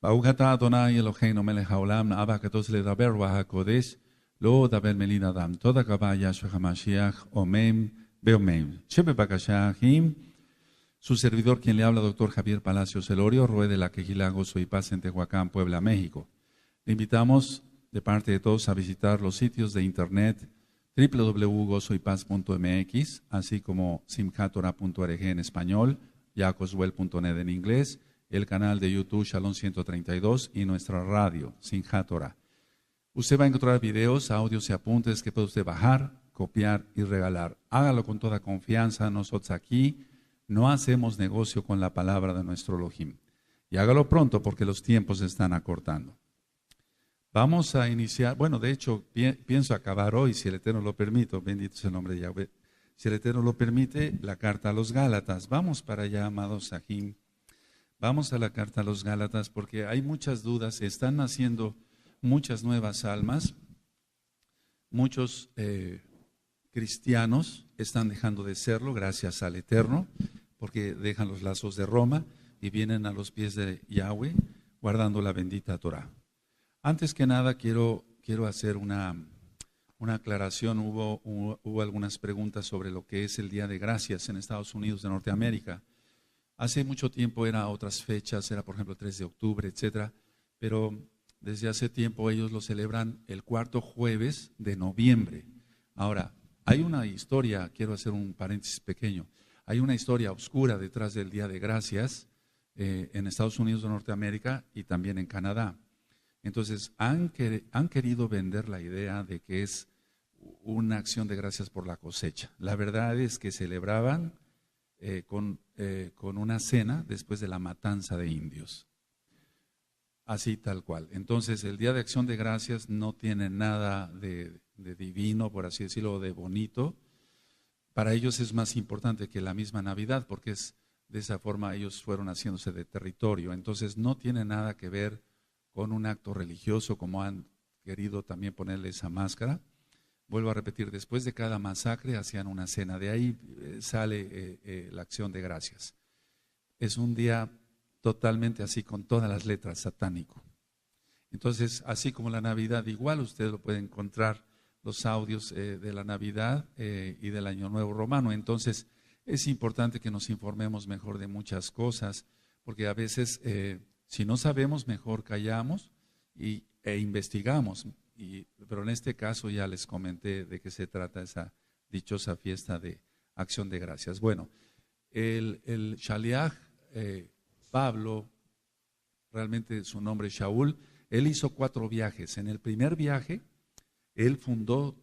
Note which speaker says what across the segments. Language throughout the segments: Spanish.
Speaker 1: Baruch atah Adonai Eloheinu melech haolam na'ava kadosh ledaber v'hakodesh lo daber melin adam. Toda kavah Yahshua HaMashiach, Omen, Beomen. Shebe Bakashahim, su servidor quien le habla, doctor Javier Palacios Elorio, Roe de la Quejilá, Gozo y Paz en Tehuacán, Puebla, México. Le invitamos de parte de todos a visitar los sitios de internet www.gozoypaz.mx, así como simchatorah.org en español, jacoswell.net en inglés, el canal de YouTube Shalom 132 y nuestra radio, Simchat Torah. Usted va a encontrar videos, audios y apuntes que puede usted bajar, copiar y regalar. Hágalo con toda confianza. Nosotros aquí no hacemos negocio con la palabra de nuestro Elohim. Y hágalo pronto porque los tiempos se están acortando. Vamos a iniciar, bueno, de hecho, pienso acabar hoy, si el Eterno lo permite, bendito sea el nombre de Yahweh. Si el Eterno lo permite, la carta a los Gálatas. Vamos para allá, amados Sahim. Vamos a la carta a los Gálatas porque hay muchas dudas, están naciendo muchas nuevas almas, muchos cristianos están dejando de serlo gracias al Eterno, porque dejan los lazos de Roma y vienen a los pies de Yahweh guardando la bendita Torah. Antes que nada quiero hacer una aclaración. Hubo algunas preguntas sobre lo que es el Día de Gracias en Estados Unidos de Norteamérica. Hace mucho tiempo era otras fechas, era por ejemplo 3 de octubre, etcétera, pero desde hace tiempo ellos lo celebran el cuarto jueves de noviembre. Ahora, hay una historia, quiero hacer un paréntesis pequeño, hay una historia oscura detrás del Día de Gracias en Estados Unidos de Norteamérica y también en Canadá. Entonces, han querido vender la idea de que es una acción de gracias por la cosecha. La verdad es que celebraban con una cena después de la matanza de indios. Así tal cual. Entonces, el Día de Acción de Gracias no tiene nada de divino, por así decirlo, de bonito. Para ellos es más importante que la misma Navidad, porque es de esa forma ellos fueron haciéndose de territorio. Entonces, no tiene nada que ver con un acto religioso, como han querido también ponerle esa máscara. Vuelvo a repetir, después de cada masacre hacían una cena, de ahí sale la acción de gracias. Es un día totalmente así, con todas las letras, satánico. Entonces, así como la Navidad, igual usted lo puede encontrar, los audios de la Navidad y del Año Nuevo Romano. Entonces, es importante que nos informemos mejor de muchas cosas, porque a veces, si no sabemos, mejor callamos e investigamos. Pero en este caso ya les comenté de qué se trata esa dichosa fiesta de acción de gracias. Bueno, el Shaliach Pablo, realmente su nombre es Shaul, él hizo 4 viajes. En el primer viaje, él fundó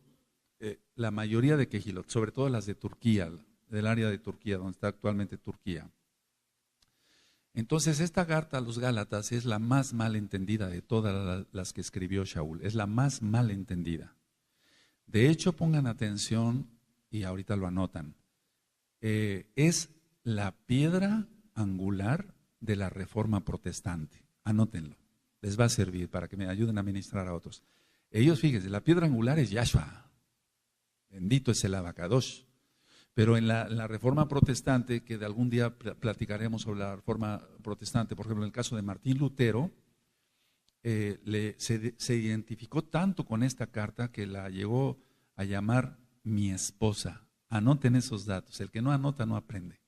Speaker 1: la mayoría de Kehilot, sobre todo las de Turquía, del área de Turquía, donde está actualmente Turquía. Entonces, esta carta a los Gálatas es la más mal entendida de todas las que escribió Shaul, es la más mal entendida. De hecho, pongan atención y ahorita lo anotan. Es la piedra angular de la Reforma Protestante. Anótenlo, les va a servir para que me ayuden a ministrar a otros. Ellos, fíjense, la piedra angular es Yahshua, bendito es el Abacadosh. Pero en la Reforma Protestante, que de algún día platicaremos sobre la Reforma Protestante, por ejemplo, en el caso de Martín Lutero, se identificó tanto con esta carta que la llegó a llamar mi esposa. Anoten esos datos, el que no anota no aprende.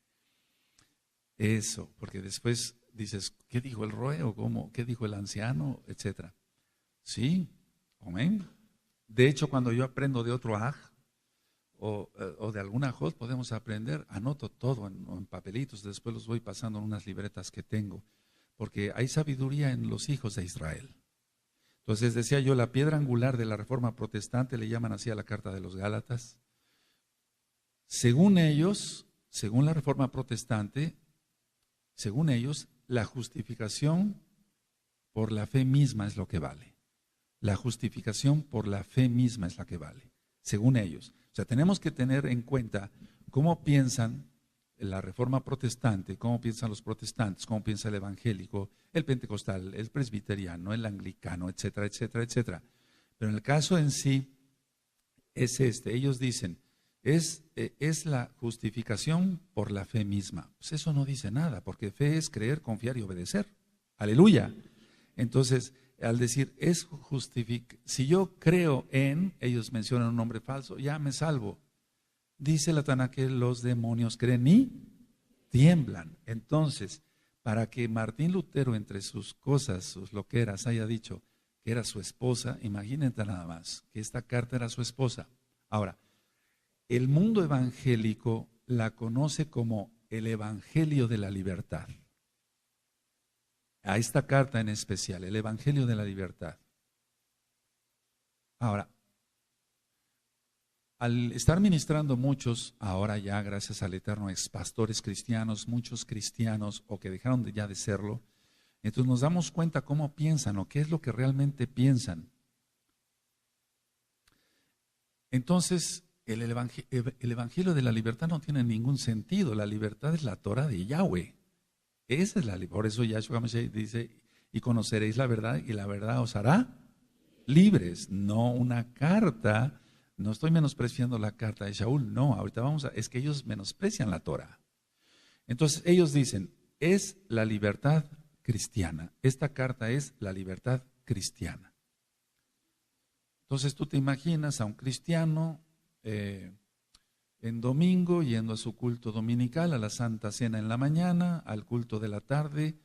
Speaker 1: Eso, porque después dices, ¿qué dijo el Roe? ¿O cómo? ¿Qué dijo el anciano? Etcétera. Sí, amén. De hecho, cuando yo aprendo de otro aj, o de alguna hot podemos aprender, anoto todo en papelitos, después los voy pasando en unas libretas que tengo, porque hay sabiduría en los hijos de Israel. Entonces decía yo, la piedra angular de la Reforma Protestante, le llaman así a la carta de los Gálatas. Según ellos, según la Reforma Protestante, según ellos, la justificación por la fe misma es lo que vale. La justificación por la fe misma es la que vale, según ellos. O sea, tenemos que tener en cuenta cómo piensan la Reforma Protestante, cómo piensan los protestantes, cómo piensa el evangélico, el pentecostal, el presbiteriano, el anglicano, etcétera, etcétera, etcétera. Pero en el caso en sí es ellos dicen, es la justificación por la fe misma. Pues eso no dice nada, porque fe es creer, confiar y obedecer. Aleluya. Entonces, al decir, si yo creo en, ellos mencionan un nombre falso, ya me salvo. Dice la Tanakh que los demonios creen y tiemblan. Entonces, para que Martín Lutero, entre sus cosas, sus loqueras, haya dicho que era su esposa, imagínate nada más, que esta carta era su esposa. Ahora, el mundo evangélico la conoce como el Evangelio de la Libertad. A esta carta en especial, el Evangelio de la Libertad. Ahora, al estar ministrando muchos, ahora ya gracias al Eterno, ex pastores cristianos, muchos cristianos o que dejaron ya de serlo, entonces nos damos cuenta cómo piensan o qué es lo que realmente piensan. Entonces, el Evangelio de la Libertad no tiene ningún sentido. La libertad es la Torah de Yahweh. Esa es la libertad. Por eso Yahshua Mashiach dice, y conoceréis la verdad y la verdad os hará libres. No una carta. No estoy menospreciando la carta de Shaul, no, ahorita es que ellos menosprecian la Torah. Entonces ellos dicen, es la libertad cristiana. Esta carta es la libertad cristiana. Entonces tú te imaginas a un cristiano en domingo yendo a su culto dominical, a la Santa Cena en la mañana, al culto de la tarde,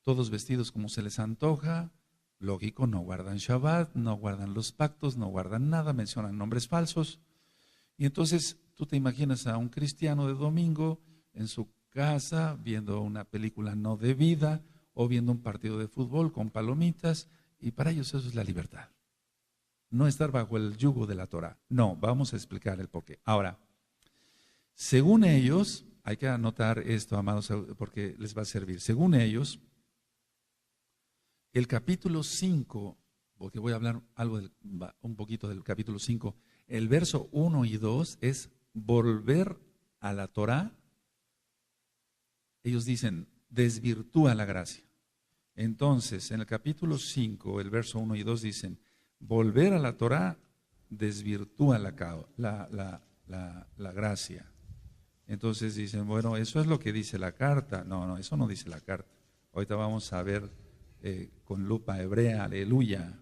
Speaker 1: todos vestidos como se les antoja. Lógico, no guardan Shabbat, no guardan los pactos, no guardan nada, mencionan nombres falsos. Y entonces tú te imaginas a un cristiano de domingo en su casa viendo una película no debida o viendo un partido de fútbol con palomitas, y para ellos eso es la libertad. No estar bajo el yugo de la Torah. No, vamos a explicar el porqué. Ahora, según ellos, hay que anotar esto, amados, porque les va a servir. Según ellos, el capítulo 5, porque voy a hablar un poquito del capítulo 5, el verso 1 y 2 es volver a la Torah. Ellos dicen, desvirtúa la gracia. Entonces, en el capítulo 5, el verso 1 y 2 dicen, volver a la Torah desvirtúa la gracia. Entonces dicen, bueno, eso es lo que dice la carta. No, eso no dice la carta. Ahorita vamos a ver con lupa hebrea, aleluya.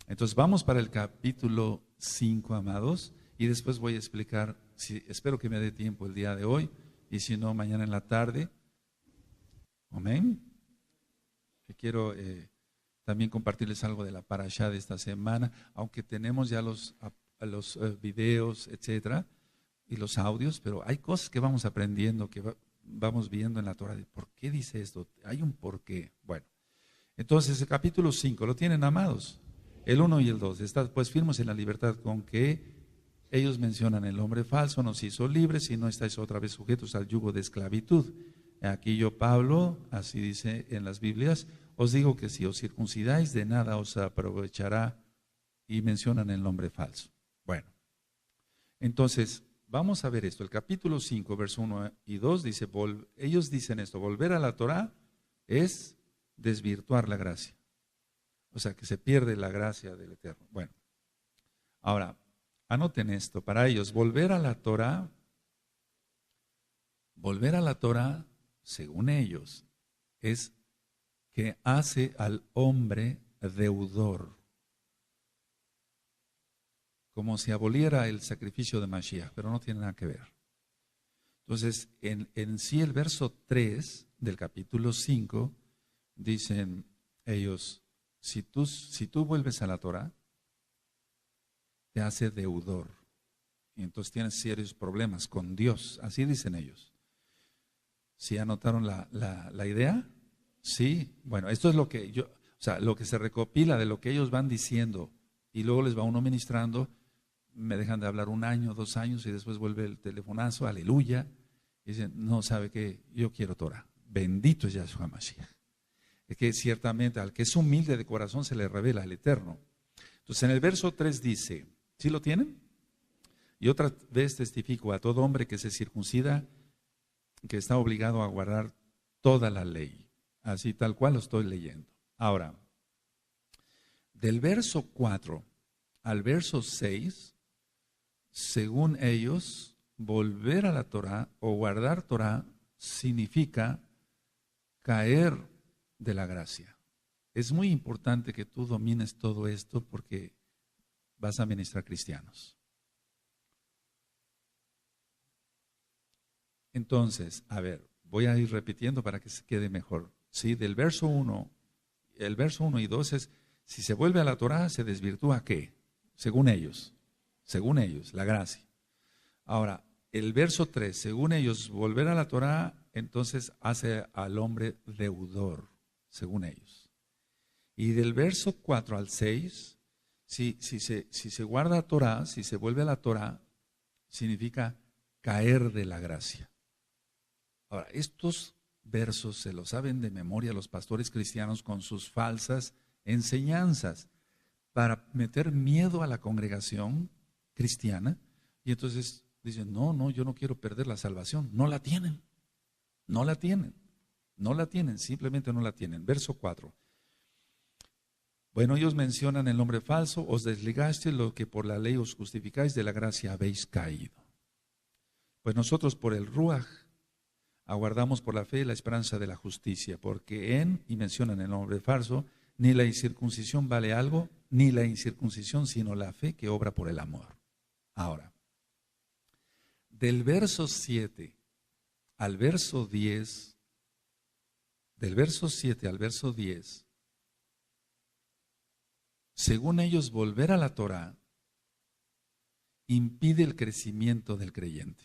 Speaker 1: Entonces vamos para el capítulo 5, amados, y después voy a explicar, espero que me dé tiempo el día de hoy, y si no, mañana en la tarde. Amén. Que quiero también compartirles algo de la parashá de esta semana, aunque tenemos ya los videos, etcétera, y los audios, pero hay cosas que vamos aprendiendo, que vamos viendo en la Torah, de por qué dice esto, hay un porqué. Bueno, entonces el capítulo 5, ¿lo tienen, amados? El 1 y el 2, está pues firmes en la libertad con que ellos mencionan el hombre falso, nos hizo libres y no estáis otra vez sujetos al yugo de esclavitud. Aquí yo, Pablo, así dice en las Biblias, os digo que si os circuncidáis de nada os aprovechará, y mencionan el nombre falso. Bueno, entonces vamos a ver esto. El capítulo 5, verso 1 y 2 dice, ellos dicen esto, volver a la Torah es desvirtuar la gracia. O sea, que se pierde la gracia del Eterno. Bueno, ahora, anoten esto. Para ellos, volver a la Torah, según ellos, es que hace al hombre deudor. Como si aboliera el sacrificio de Mashiach, pero no tiene nada que ver. Entonces, en sí el verso 3 del capítulo 5, dicen ellos, si tú vuelves a la Torah, te hace deudor. Y entonces tienes serios problemas con Dios. Así dicen ellos. ¿Sí anotaron la idea? Sí. Bueno, esto es lo que lo que se recopila de lo que ellos van diciendo, y luego les va uno ministrando. Me dejan de hablar 1 año, 2 años, y después vuelve el telefonazo, aleluya. Y dicen, no, ¿sabe qué? Yo quiero Torah. Bendito es Yahshua Mashiach. Es que ciertamente al que es humilde de corazón se le revela el Eterno. Entonces en el verso 3 dice, ¿sí lo tienen? Y otra vez testifico a todo hombre que se circuncida, que está obligado a guardar toda la ley. Así tal cual lo estoy leyendo. Ahora, del verso 4 al verso 6, según ellos, volver a la Torah o guardar Torah significa caer de la gracia. Es muy importante que tú domines todo esto porque vas a ministrar cristianos. Entonces, a ver, voy a ir repitiendo para que se quede mejor. Sí, del verso 1, el verso 1 y 2 es, si se vuelve a la Torá, ¿se desvirtúa qué? Según ellos, la gracia. Ahora, el verso 3, según ellos, volver a la Torá, entonces hace al hombre deudor, según ellos. Y del verso 4 al 6, si se guarda Torá, si se vuelve a la Torá, significa caer de la gracia. Ahora, estos versos se los saben de memoria los pastores cristianos con sus falsas enseñanzas para meter miedo a la congregación cristiana y entonces dicen, no, yo no quiero perder la salvación. No la tienen, simplemente no la tienen. Verso 4. Bueno, ellos mencionan el nombre falso, os desligaste lo que por la ley os justificáis, de la gracia habéis caído. Pues nosotros por el Ruaj aguardamos por la fe la esperanza de la justicia, porque y mencionan el nombre falso, ni la incircuncisión vale algo, ni la incircuncisión, sino la fe que obra por el amor. Ahora, del verso 7 al verso 10, del verso 7 al verso 10, según ellos, volver a la Torá impide el crecimiento del creyente.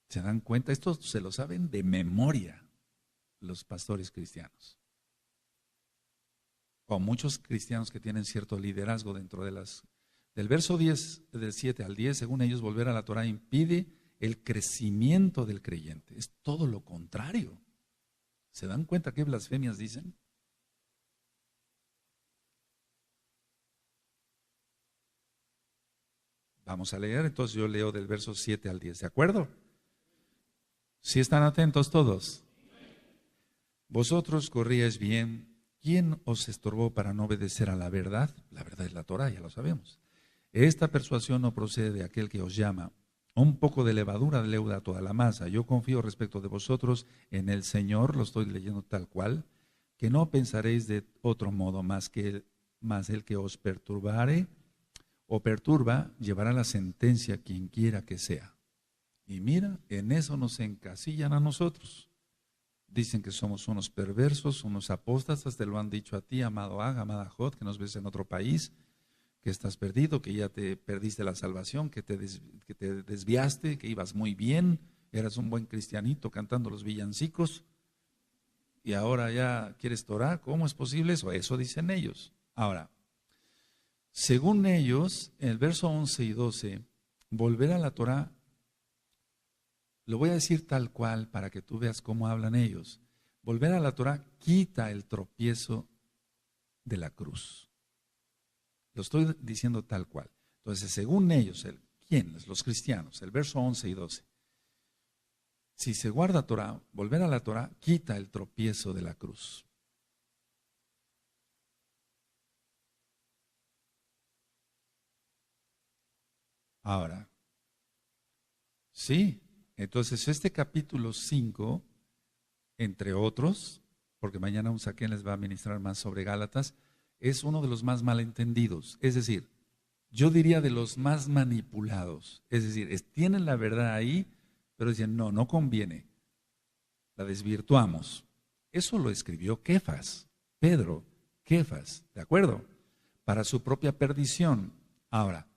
Speaker 1: ¿Se dan cuenta? Esto se lo saben de memoria los pastores cristianos. O muchos cristianos que tienen cierto liderazgo dentro de del verso 10, del 7 al 10, según ellos, volver a la Torá impide el crecimiento del creyente. Es todo lo contrario. ¿Se dan cuenta qué blasfemias dicen? Vamos a leer, entonces yo leo del verso 7 al 10, ¿de acuerdo? ¿Sí están atentos todos? Vosotros corríais bien. ¿Quién os estorbó para no obedecer a la verdad? La verdad es la Torá, ya lo sabemos. Esta persuasión no procede de aquel que os llama. Un poco de levadura leuda toda la masa. Yo confío respecto de vosotros en el Señor, lo estoy leyendo tal cual, que no pensaréis de otro modo más el que os perturbare o perturba, llevará la sentencia quien quiera que sea. Y mira, en eso nos encasillan a nosotros. Dicen que somos unos perversos, unos apóstatas, te lo han dicho a ti, amado Ag, amada Jod, que nos ves en otro país, que estás perdido, que ya te perdiste la salvación, que te desviaste, que ibas muy bien, eras un buen cristianito cantando los villancicos, y ahora ya quieres Torah. ¿Cómo es posible eso? Eso dicen ellos. Ahora, según ellos, en el verso 11 y 12, volver a la Torah, lo voy a decir tal cual para que tú veas cómo hablan ellos. Volver a la Torah quita el tropiezo de la cruz. Lo estoy diciendo tal cual. Entonces, según ellos, ¿quiénes? Los cristianos, el verso 11 y 12. Si se guarda Torah, volver a la Torah quita el tropiezo de la cruz. Ahora, sí, entonces este capítulo 5, entre otros, porque mañana un saquén les va a ministrar más sobre Gálatas, es uno de los más malentendidos, es decir, yo diría de los más manipulados, es decir, tienen la verdad ahí, pero dicen, no conviene, la desvirtuamos. Eso lo escribió Kefas, Pedro, Kefas, ¿de acuerdo? Para su propia perdición. Ahora,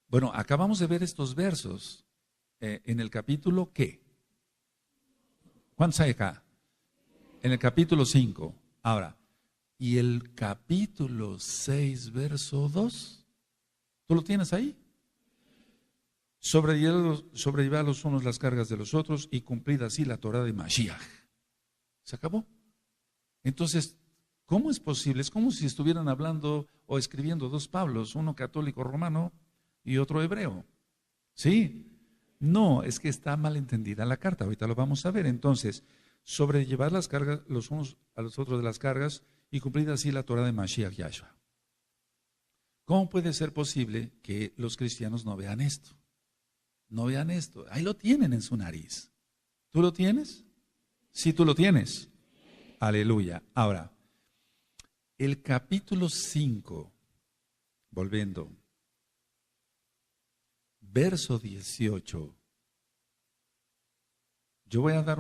Speaker 1: bueno, acabamos de ver estos versos en el capítulo ¿qué? ¿Cuántos hay acá? En el capítulo 5. Ahora, ¿y el capítulo 6, verso 2? ¿Tú lo tienes ahí? Sobrellevar los unos las cargas de los otros y cumplida así la Torá de Mashiach. ¿Se acabó? Entonces, ¿cómo es posible? Es como si estuvieran hablando o escribiendo dos Pablos, uno católico romano y otro hebreo. ¿Sí? No, es que está mal entendida la carta, ahorita lo vamos a ver. Entonces, sobrellevar las cargas los unos a los otros de las cargas y cumplir así la Torá de Mashiach Yahshua. ¿Cómo puede ser posible que los cristianos no vean esto? No vean esto. Ahí lo tienen en su nariz. ¿Tú lo tienes? Sí, tú lo tienes. Aleluya. Ahora, el capítulo 5, volviendo, verso 18. Yo voy a dar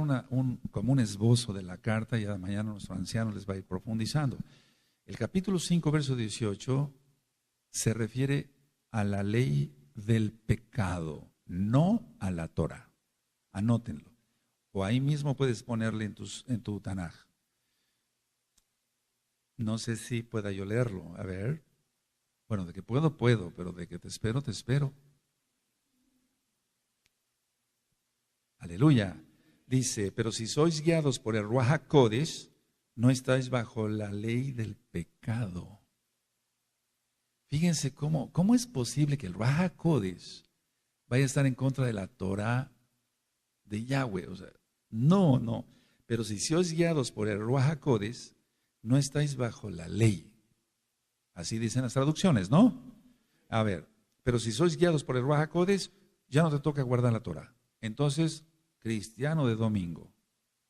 Speaker 1: como un esbozo de la carta y a mañana nuestro anciano les va a ir profundizando. El capítulo 5, verso 18, se refiere a la ley del pecado, no a la Torah. Anótenlo. O ahí mismo puedes ponerle en tu Tanaj. No sé si pueda yo leerlo. A ver. Bueno, de que puedo, pero de que te espero, te espero. Aleluya. Dice, pero si sois guiados por el Ruach HaKodesh, no estáis bajo la ley del pecado. Fíjense cómo es posible que el Ruach HaKodesh vaya a estar en contra de la Torah de Yahweh. O sea, no. Pero si sois guiados por el Ruach HaKodesh, no estáis bajo la ley. Así dicen las traducciones, ¿no? A ver, pero si sois guiados por el Ruach HaKodesh, ya no te toca guardar la Torah. Entonces, cristiano de domingo,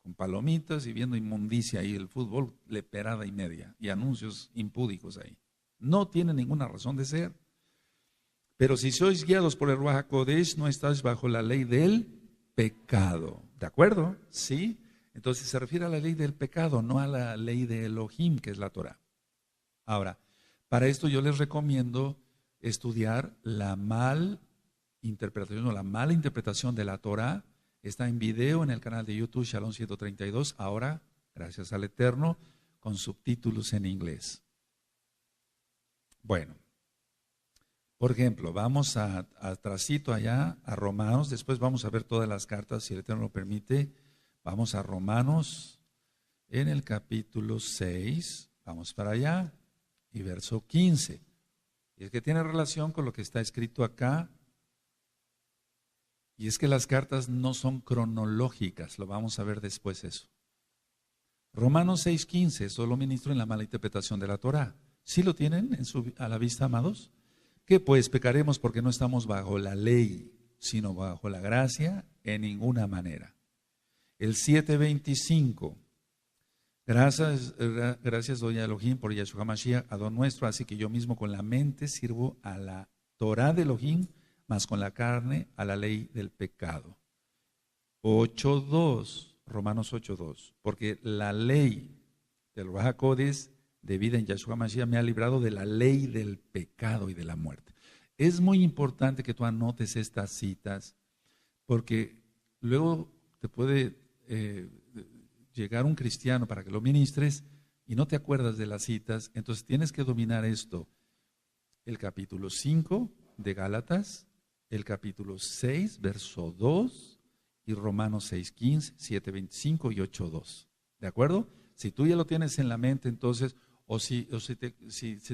Speaker 1: con palomitas y viendo inmundicia ahí, el fútbol, leperada y media, y anuncios impúdicos ahí. No tiene ninguna razón de ser. Pero si sois guiados por el Ruach HaKodesh, no estáis bajo la ley del pecado. ¿De acuerdo? ¿Sí? Entonces se refiere a la ley del pecado, no a la ley de Elohim, que es la Torah. Ahora, para esto yo les recomiendo estudiar la mala interpretación de la Torah. Está en video en el canal de YouTube Shalom 132, ahora, gracias al Eterno, con subtítulos en inglés. Bueno, por ejemplo, vamos atrasito allá a Romanos, después vamos a ver todas las cartas, si el Eterno lo permite. Vamos a Romanos en el capítulo 6, vamos para allá, y verso 15. Y es que tiene relación con lo que está escrito acá. Y es que las cartas no son cronológicas, lo vamos a ver después eso. Romanos 6:15, solo ministro en la mala interpretación de la Torah. ¿Sí lo tienen a la vista, amados? ¿Qué pues pecaremos porque no estamos bajo la ley, sino bajo la gracia? En ninguna manera. El 7:25, gracias doy a Elohim por Yeshua Mashiach, Adón nuestro, así que yo mismo con la mente sirvo a la Torah de Elohim, más con la carne a la ley del pecado. 8:2, Romanos 8:2, porque la ley del Ruach HaKodesh de vida en Yeshua Mashiach me ha librado de la ley del pecado y de la muerte. Es muy importante que tú anotes estas citas, porque luego te puede llegar un cristiano para que lo ministres y no te acuerdas de las citas, entonces tienes que dominar esto. El capítulo 5 de Gálatas, el capítulo 6, verso 2, y Romanos 6:15, 7:25 y 8:2. ¿De acuerdo? Si tú ya lo tienes en la mente, entonces, si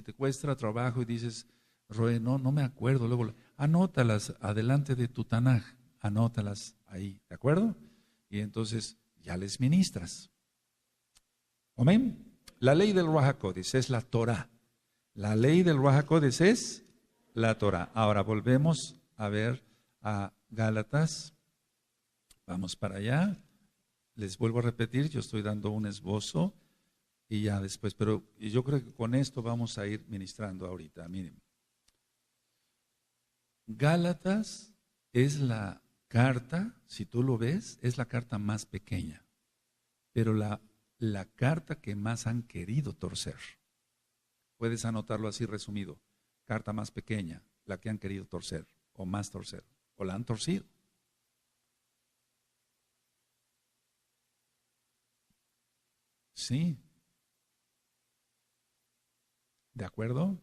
Speaker 1: te cuesta trabajo y dices, Roe, no me acuerdo, luego anótalas adelante de tu Tanaj, anótalas ahí, ¿de acuerdo? Y entonces ya les ministras. Amén. La ley del Ruach HaKodesh es la Torah. La ley del Ruach HaKodesh es la Torah. Ahora volvemos a ver a Gálatas. Vamos para allá. Les vuelvo a repetir, yo estoy dando un esbozo y ya después, pero yo creo que con esto vamos a ir ministrando ahorita. Miren. Gálatas es la carta, si tú lo ves, es la carta más pequeña, pero la carta que más han querido torcer. Puedes anotarlo así resumido. Carta más pequeña, la que han querido torcer, o más torcer, o la han torcido. Sí. ¿De acuerdo?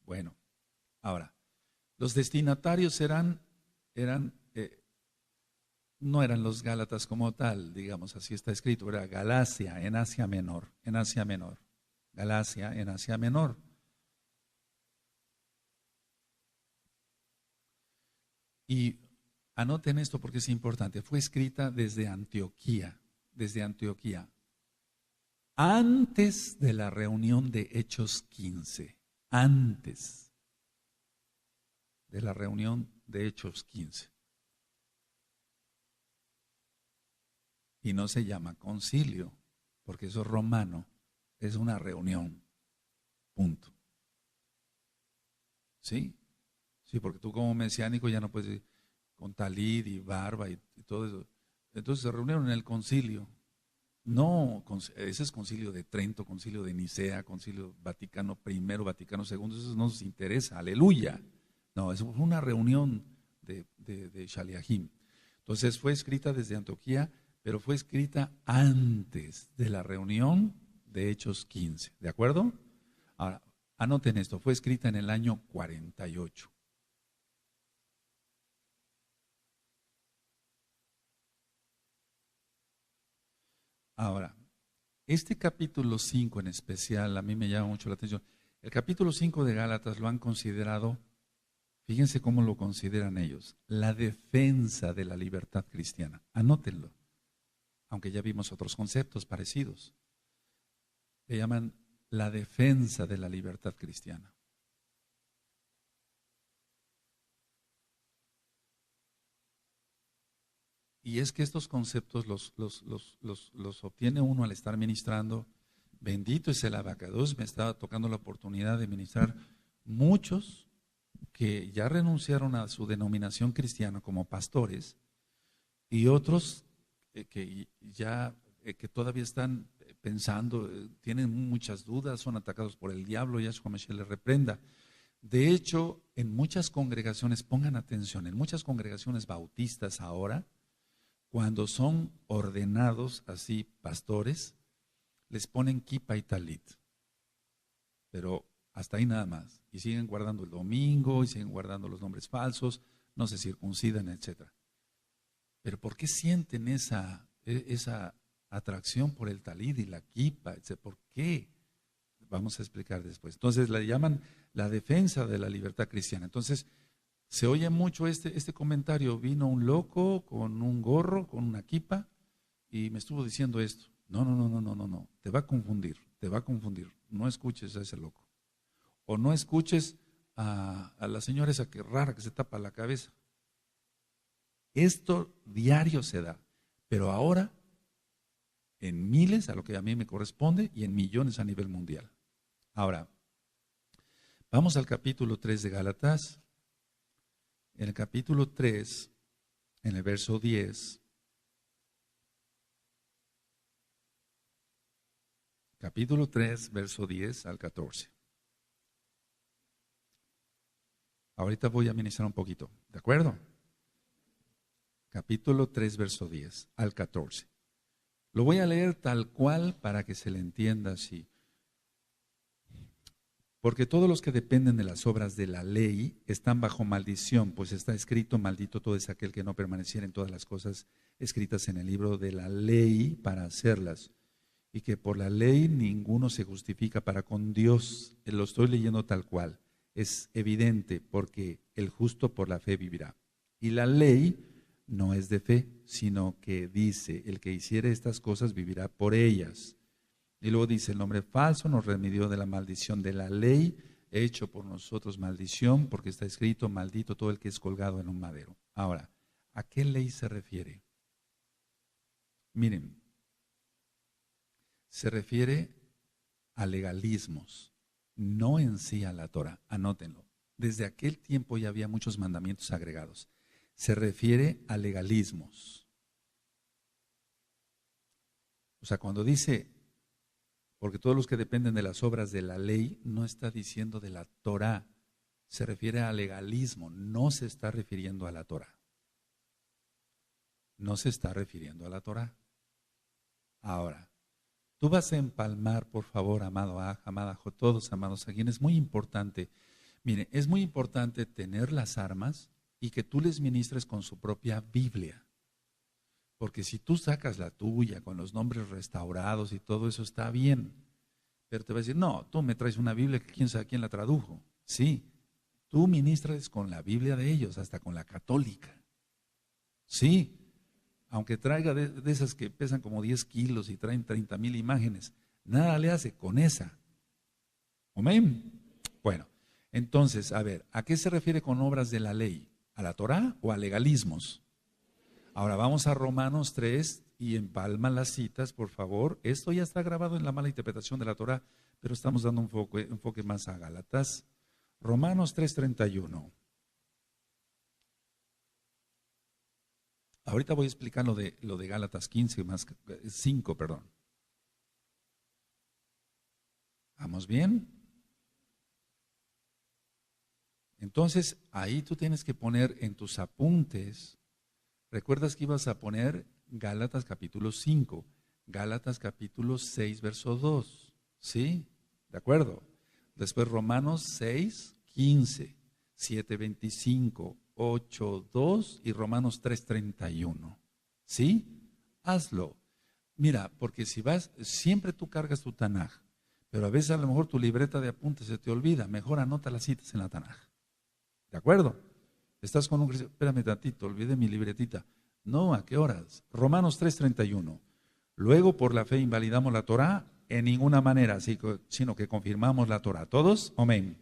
Speaker 1: Bueno, ahora, los destinatarios no eran los Gálatas como tal, digamos, así está escrito, era Galacia en Asia Menor, Galacia en Asia Menor. Y anoten esto porque es importante, fue escrita desde Antioquía, antes de la reunión de Hechos 15, antes de la reunión de Hechos 15. Y no se llama concilio, porque eso es romano, es una reunión, punto. ¿Sí? Sí, porque tú como mesiánico ya no puedes ir con talid y barba y todo eso. Entonces se reunieron en el concilio. No, ese es concilio de Trento, concilio de Nicea, concilio Vaticano I, Vaticano II, eso no nos interesa, aleluya. No, eso fue una reunión de Shaliahim. Entonces fue escrita desde Antioquía, pero fue escrita antes de la reunión de Hechos 15, ¿de acuerdo? Ahora, anoten esto, fue escrita en el año 48. Ahora, este capítulo 5 en especial, a mí me llama mucho la atención. El capítulo 5 de Gálatas lo han considerado, fíjense cómo lo consideran ellos, la defensa de la libertad cristiana. Anótenlo, aunque ya vimos otros conceptos parecidos. Le llaman la defensa de la libertad cristiana. Y es que estos conceptos los obtiene uno al estar ministrando. Bendito es el abacados. Me estaba tocando la oportunidad de ministrar muchos que ya renunciaron a su denominación cristiana como pastores y otros que todavía están pensando, tienen muchas dudas, son atacados por el diablo, Yahshua Mashiach les reprenda. De hecho, en muchas congregaciones, pongan atención, en muchas congregaciones bautistas ahora, cuando son ordenados así pastores, les ponen kipa y talit, pero hasta ahí nada más, y siguen guardando el domingo, y siguen guardando los nombres falsos, no se circuncidan, etcétera. Pero ¿por qué sienten esa atracción por el talit y la kipa? ¿Por qué? Vamos a explicar después. Entonces la llaman la defensa de la libertad cristiana. Entonces se oye mucho este comentario. Vino un loco con un gorro, con una kipa, y me estuvo diciendo esto. No, no, no, no, no, no, no. Te va a confundir, te va a confundir. No escuches a ese loco. O no escuches a la señora esa que rara que se tapa la cabeza. Esto diario se da, pero ahora en miles, a lo que a mí me corresponde, y en millones a nivel mundial. Ahora, vamos al capítulo 3 de Gálatas. En el capítulo 3, en el verso 10, capítulo 3, verso 10 al 14. Ahorita voy a ministrar un poquito, ¿de acuerdo? Capítulo 3, verso 10 al 14. Lo voy a leer tal cual para que se le entienda así. Porque todos los que dependen de las obras de la ley están bajo maldición, pues está escrito, maldito todo es aquel que no permaneciera en todas las cosas escritas en el libro de la ley para hacerlas. Y que por la ley ninguno se justifica para con Dios. Lo estoy leyendo tal cual. Es evidente porque el justo por la fe vivirá. Y la ley no es de fe, sino que dice, el que hiciere estas cosas vivirá por ellas. Y luego dice, el nombre falso nos remedió de la maldición de la ley, hecho por nosotros maldición, porque está escrito, maldito todo el que es colgado en un madero. Ahora, ¿a qué ley se refiere? Miren, se refiere a legalismos, no en sí a la Torah. Anótenlo. Desde aquel tiempo ya había muchos mandamientos agregados. Se refiere a legalismos. O sea, cuando dice, porque todos los que dependen de las obras de la ley, no está diciendo de la Torah, se refiere a legalismo, no se está refiriendo a la Torah. No se está refiriendo a la Torah. Ahora, tú vas a empalmar, por favor, amado Aj, amada Jo, todos amados aquí, es muy importante. Mire, es muy importante tener las armas y que tú les ministres con su propia Biblia. Porque si tú sacas la tuya con los nombres restaurados y todo eso está bien, pero te va a decir, no, tú me traes una Biblia que quién sabe quién la tradujo. Sí, tú ministras con la Biblia de ellos, hasta con la católica. Sí, aunque traiga de esas que pesan como 10 kilos y traen 30,000 imágenes, nada le hace con esa. Amén. Bueno, entonces, a ver, ¿a qué se refiere con obras de la ley? ¿A la Torah o a legalismos? Ahora vamos a Romanos 3 y empalma las citas, por favor. Esto ya está grabado en la mala interpretación de la Torah, pero estamos dando un enfoque más a Gálatas. Romanos 3:31. Ahorita voy a explicar lo de Gálatas 15 más 5, perdón. ¿Vamos bien? Entonces, ahí tú tienes que poner en tus apuntes, recuerdas que ibas a poner Gálatas capítulo 5, Gálatas capítulo 6, verso 2, ¿sí? ¿De acuerdo? Después Romanos 6, 15, 7, 25, 8, 2 y Romanos 3, 31, ¿sí? Hazlo. Mira, porque si vas, siempre tú cargas tu Tanaj, pero a veces a lo mejor tu libreta de apuntes se te olvida, mejor anota las citas en la Tanaj. ¿De acuerdo? Estás con un cristiano, espérame tantito, olvidé mi libretita. No, ¿a qué horas? Romanos 3:31. Luego por la fe invalidamos la Torah en ninguna manera, sino que confirmamos la Torah. ¿Todos? Amén.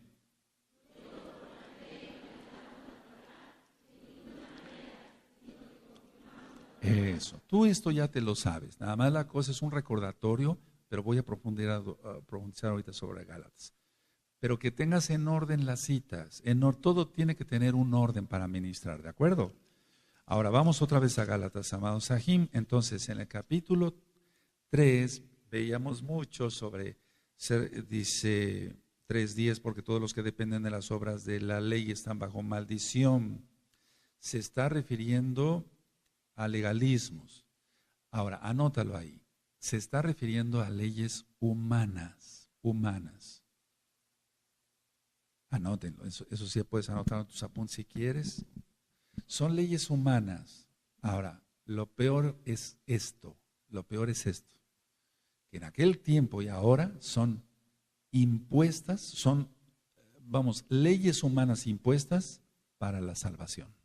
Speaker 1: Eso, tú esto ya te lo sabes. Nada más la cosa es un recordatorio, pero voy a profundizar ahorita sobre Gálatas. Pero que tengas en orden las citas. Todo tiene que tener un orden para ministrar, ¿de acuerdo? Ahora vamos otra vez a Gálatas, amados Sahim. Entonces, en el capítulo 3 veíamos mucho sobre, dice 3:10, porque todos los que dependen de las obras de la ley están bajo maldición. Se está refiriendo a legalismos. Ahora, anótalo ahí. Se está refiriendo a leyes humanas. Anótenlo, eso sí puedes anotar en tus apuntes si quieres. Son leyes humanas. Ahora, lo peor es esto, que en aquel tiempo y ahora son impuestas, leyes humanas impuestas para la salvación.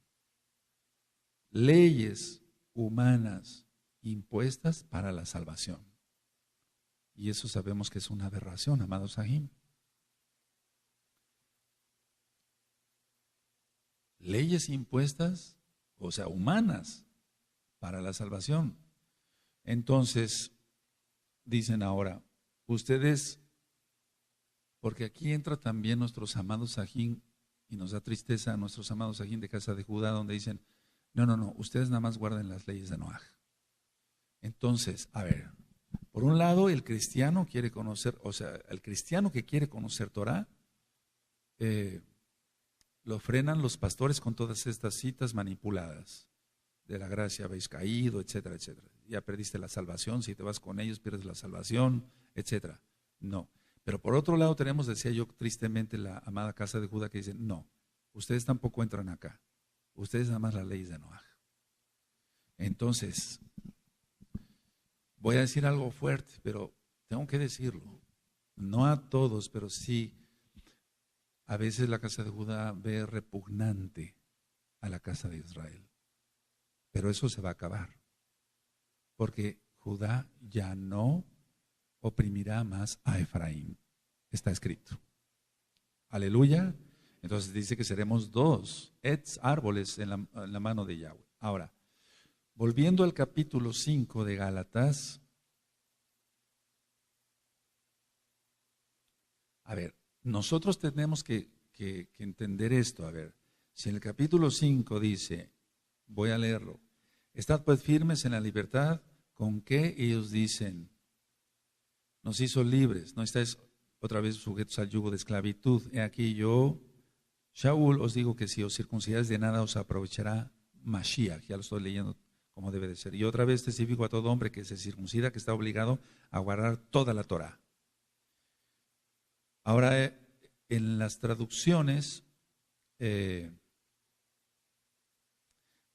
Speaker 1: Leyes humanas impuestas para la salvación. Y eso sabemos que es una aberración, amados Sahim. Leyes impuestas, o sea, humanas, para la salvación. Entonces, dicen ahora, ustedes, porque aquí entra también nuestros amados Sajín, y nos da tristeza a nuestros amados Sajín de casa de Judá, donde dicen, no, ustedes nada más guarden las leyes de Noaj. Entonces, a ver, por un lado, el cristiano quiere conocer, o sea, el cristiano que quiere conocer Torah, lo frenan los pastores con todas estas citas manipuladas. De la gracia habéis caído, etcétera, etcétera. Ya perdiste la salvación, si te vas con ellos pierdes la salvación, etcétera. No. Pero por otro lado tenemos, decía yo tristemente, la amada casa de Judá que dice, no, ustedes tampoco entran acá. Ustedes nada más las leyes de Noaj. Entonces, voy a decir algo fuerte, pero tengo que decirlo. No a todos, pero sí. A veces la casa de Judá ve repugnante a la casa de Israel. Pero eso se va a acabar. Porque Judá ya no oprimirá más a Efraín. Está escrito. Aleluya. Entonces dice que seremos dos árboles en la mano de Yahweh. Ahora, volviendo al capítulo 5 de Gálatas. A ver. Nosotros tenemos que entender esto. A ver, si en el capítulo 5 dice, voy a leerlo, estad pues firmes en la libertad con que ellos dicen, nos hizo libres, no estáis otra vez sujetos al yugo de esclavitud. He aquí yo, Shaul, os digo que si os circuncidáis de nada os aprovechará Mashiach, ya lo estoy leyendo como debe de ser. Y otra vez testifico a todo hombre que se circuncida, que está obligado a guardar toda la Torah. Ahora, en las traducciones,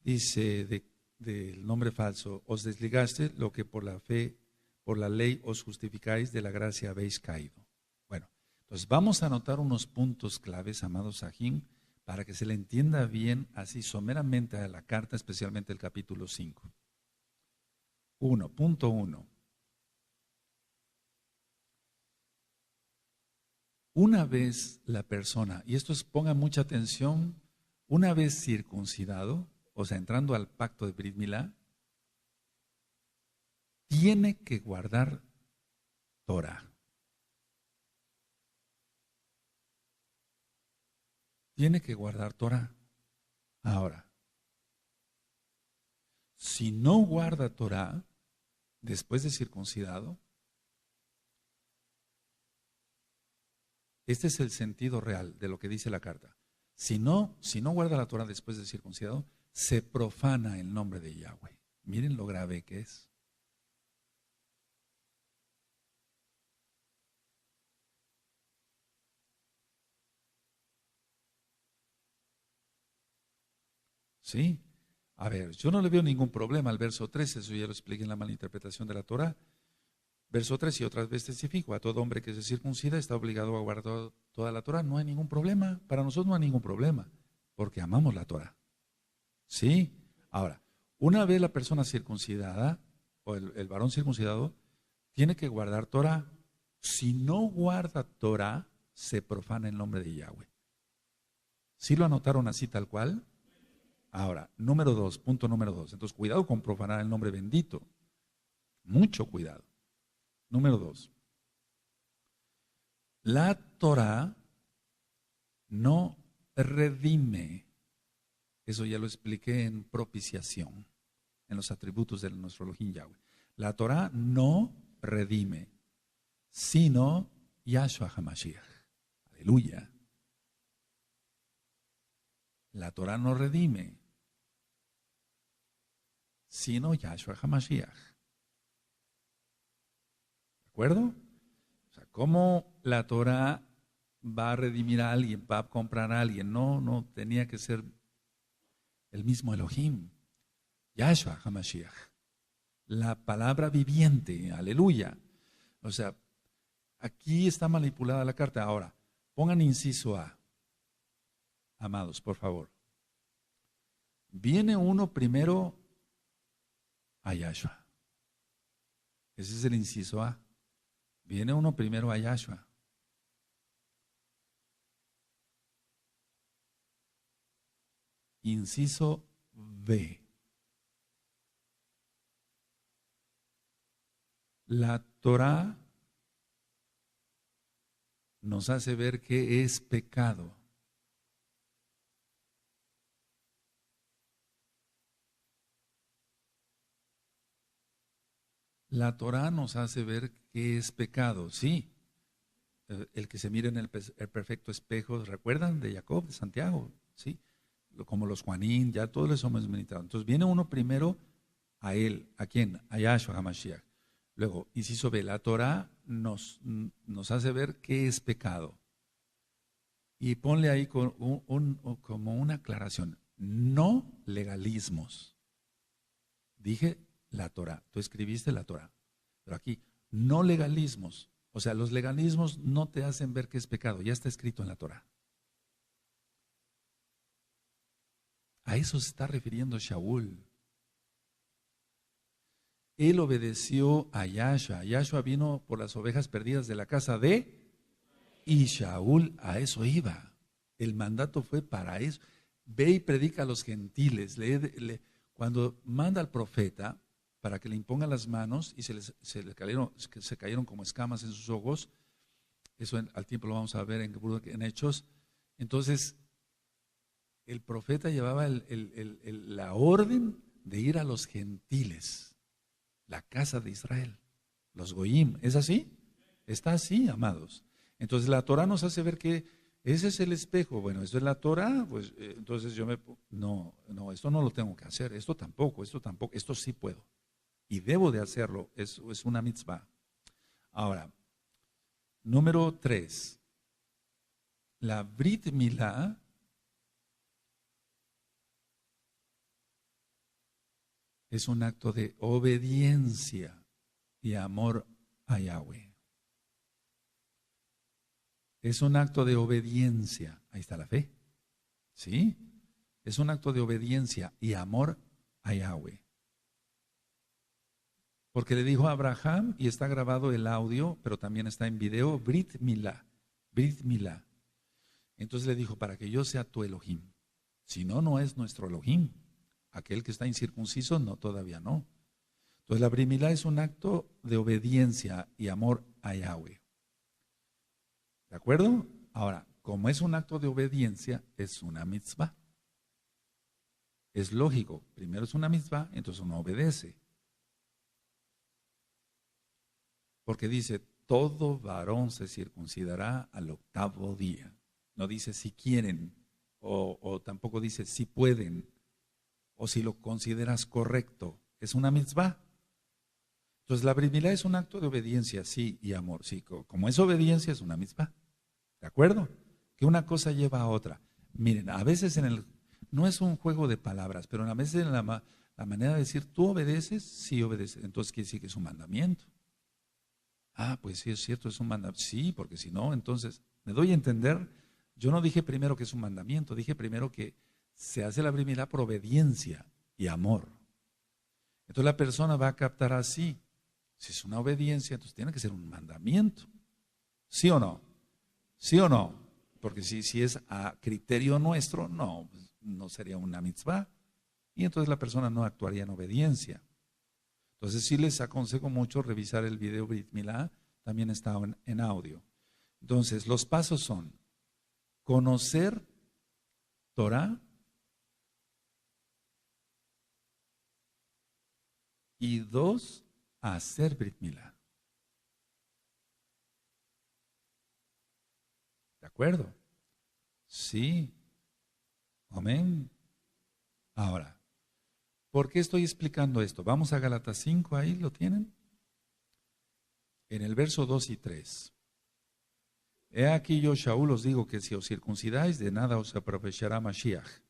Speaker 1: dice del nombre falso, os desligaste lo que por la fe, por la ley os justificáis, de la gracia habéis caído. Bueno, entonces vamos a anotar unos puntos claves, amados Sahim, para que se le entienda bien, así someramente a la carta, especialmente el capítulo 5. Punto 1. Una vez la persona, y esto ponga mucha atención, una vez circuncidado, o sea, entrando al pacto de Brit Milá, tiene que guardar Torah. Tiene que guardar Torah. Ahora, si no guarda Torah después de circuncidado, este es el sentido real de lo que dice la carta. Si no guarda la Torah después de circuncidado, se profana el nombre de Yahweh. Miren lo grave que es. ¿Sí? A ver, yo no le veo ningún problema al verso 13, eso ya lo expliqué en la malinterpretación de la Torah. Verso 3, y otra vez testifico, a todo hombre que se circuncida está obligado a guardar toda la Torah. No hay ningún problema, para nosotros no hay ningún problema, porque amamos la Torah. ¿Sí? Ahora, una vez la persona circuncidada, o el varón circuncidado, tiene que guardar Torah. Si no guarda Torah, se profana el nombre de Yahweh. ¿Sí lo anotaron así tal cual? Ahora, punto número 2. Entonces, cuidado con profanar el nombre bendito. Mucho cuidado. Número 2. La Torah no redime. Eso ya lo expliqué en propiciación, en los atributos de nuestro Elohim Yahweh. La Torah no redime, sino Yahshua HaMashiach. Aleluya. La Torah no redime, sino Yahshua HaMashiach. ¿De acuerdo? O sea, ¿cómo la Torah va a redimir a alguien, va a comprar a alguien? No tenía que ser el mismo Elohim, Yahshua HaMashiach, la palabra viviente, aleluya. O sea, aquí está manipulada la carta. Ahora, pongan inciso A, amados, por favor. Viene uno primero a Yahshua. Ese es el inciso A. Viene uno primero a Yahshua. Inciso B. La Torah nos hace ver qué es pecado. La Torah nos hace ver qué es pecado, sí. El que se mira en el perfecto espejo, ¿recuerdan de Jacob, de Santiago? Sí. Como los Juanín, ya todos les hemos meditado. Entonces viene uno primero a él. ¿A quién? A Yahshua HaMashiach. Luego, inciso B, la Torah nos hace ver qué es pecado. Y ponle ahí como una aclaración. No legalismos. Dije la Torah. Tú escribiste la Torah. Pero aquí, no legalismos. O sea, los legalismos no te hacen ver qué es pecado. Ya está escrito en la Torah. A eso se está refiriendo Shaul. Él obedeció a Yahshua. Yahshua vino por las ovejas perdidas de la casa de... Y Shaul a eso iba. El mandato fue para eso. Ve y predica a los gentiles. Cuando manda al profeta para que le imponga las manos y se cayeron como escamas en sus ojos, eso al tiempo lo vamos a ver en Hechos. Entonces, el profeta llevaba la orden de ir a los gentiles, la casa de Israel, los goyim. ¿Es así? Está así, amados. Entonces la Torah nos hace ver que ese es el espejo. Bueno, esto es la Torah, pues entonces no, esto no lo tengo que hacer, esto tampoco, esto sí puedo. Y debo de hacerlo, es una mitzvah. Ahora, número 3. La Brit Milá es un acto de obediencia y amor a Yahweh. Es un acto de obediencia. Ahí está la fe. ¿Sí? Es un acto de obediencia y amor a Yahweh. Porque le dijo a Abraham, y está grabado el audio, pero también está en video, Brit Milá. Brit Milá. Entonces le dijo, para que yo sea tu Elohim. Si no, no es nuestro Elohim. Aquel que está incircunciso, no, todavía no. Entonces la Brit Milá es un acto de obediencia y amor a Yahweh. ¿De acuerdo? Ahora, como es un acto de obediencia, es una mitzvah. Es lógico, primero es una mitzvah, entonces uno obedece. Porque dice, todo varón se circuncidará al octavo día. No dice si quieren, o tampoco dice si pueden, o si lo consideras correcto. Es una mitzvah. Entonces la Brit Milá es un acto de obediencia, sí, y amor. Sí, como es obediencia, es una mitzvah. ¿De acuerdo? Que una cosa lleva a otra. Miren, a veces no es un juego de palabras, pero a veces en la manera de decir, tú obedeces, sí obedeces. Entonces quiere decir que es un mandamiento. Ah, pues sí, es cierto, es un mandamiento. Sí, porque si no, entonces, me doy a entender, yo no dije primero que es un mandamiento, dije primero que se hace la Brit Milá por obediencia y amor. Entonces la persona va a captar así. Si es una obediencia, entonces tiene que ser un mandamiento. ¿Sí o no? ¿Sí o no? Porque si es a criterio nuestro, no, no sería una mitzvah. Y entonces la persona no actuaría en obediencia. Entonces sí les aconsejo mucho revisar el video Brit Milá, también está en audio. Entonces los pasos son conocer Torah y dos, hacer Brit Milá. ¿De acuerdo? Sí. Amén. Ahora, ¿por qué estoy explicando esto? Vamos a Gálatas 5, ahí lo tienen. En el verso 2 y 3. He aquí yo, Shaul, os digo que si os circuncidáis, de nada os aprovechará Mashiach.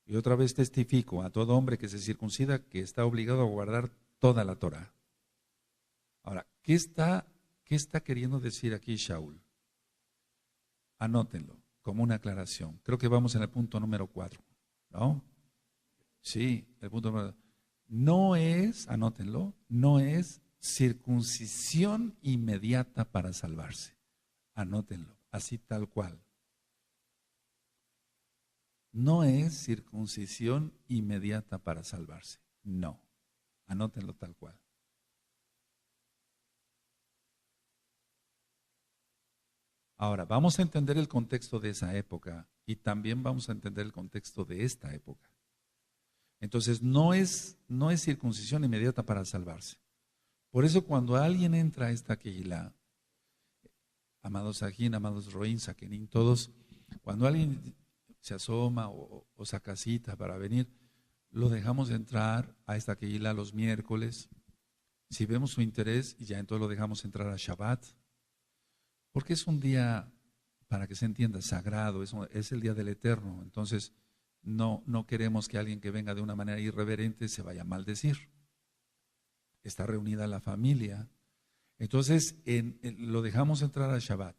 Speaker 1: Y otra vez testifico a todo hombre que se circuncida que está obligado a guardar toda la Torah. Ahora, qué está queriendo decir aquí Shaul? Anótenlo como una aclaración. Creo que vamos en el punto número 4, ¿no? Sí, el punto número 4. No es, anótenlo, no es circuncisión inmediata para salvarse. Anótenlo, así tal cual. No es circuncisión inmediata para salvarse. No, anótenlo tal cual. Ahora, vamos a entender el contexto de esa época y también vamos a entender el contexto de esta época. Entonces, no es circuncisión inmediata para salvarse. Por eso cuando alguien entra a esta Kehilá, amados Sajín, amados Roín, Saquenín, todos, cuando alguien se asoma o saca cita para venir, lo dejamos entrar a esta Kehilá los miércoles. Si vemos su interés, y ya entonces lo dejamos entrar a Shabbat, porque es un día, para que se entienda, sagrado, es el día del Eterno. Entonces, no queremos que alguien que venga de una manera irreverente se vaya a maldecir. Está reunida la familia. Entonces, lo dejamos entrar a Shabbat.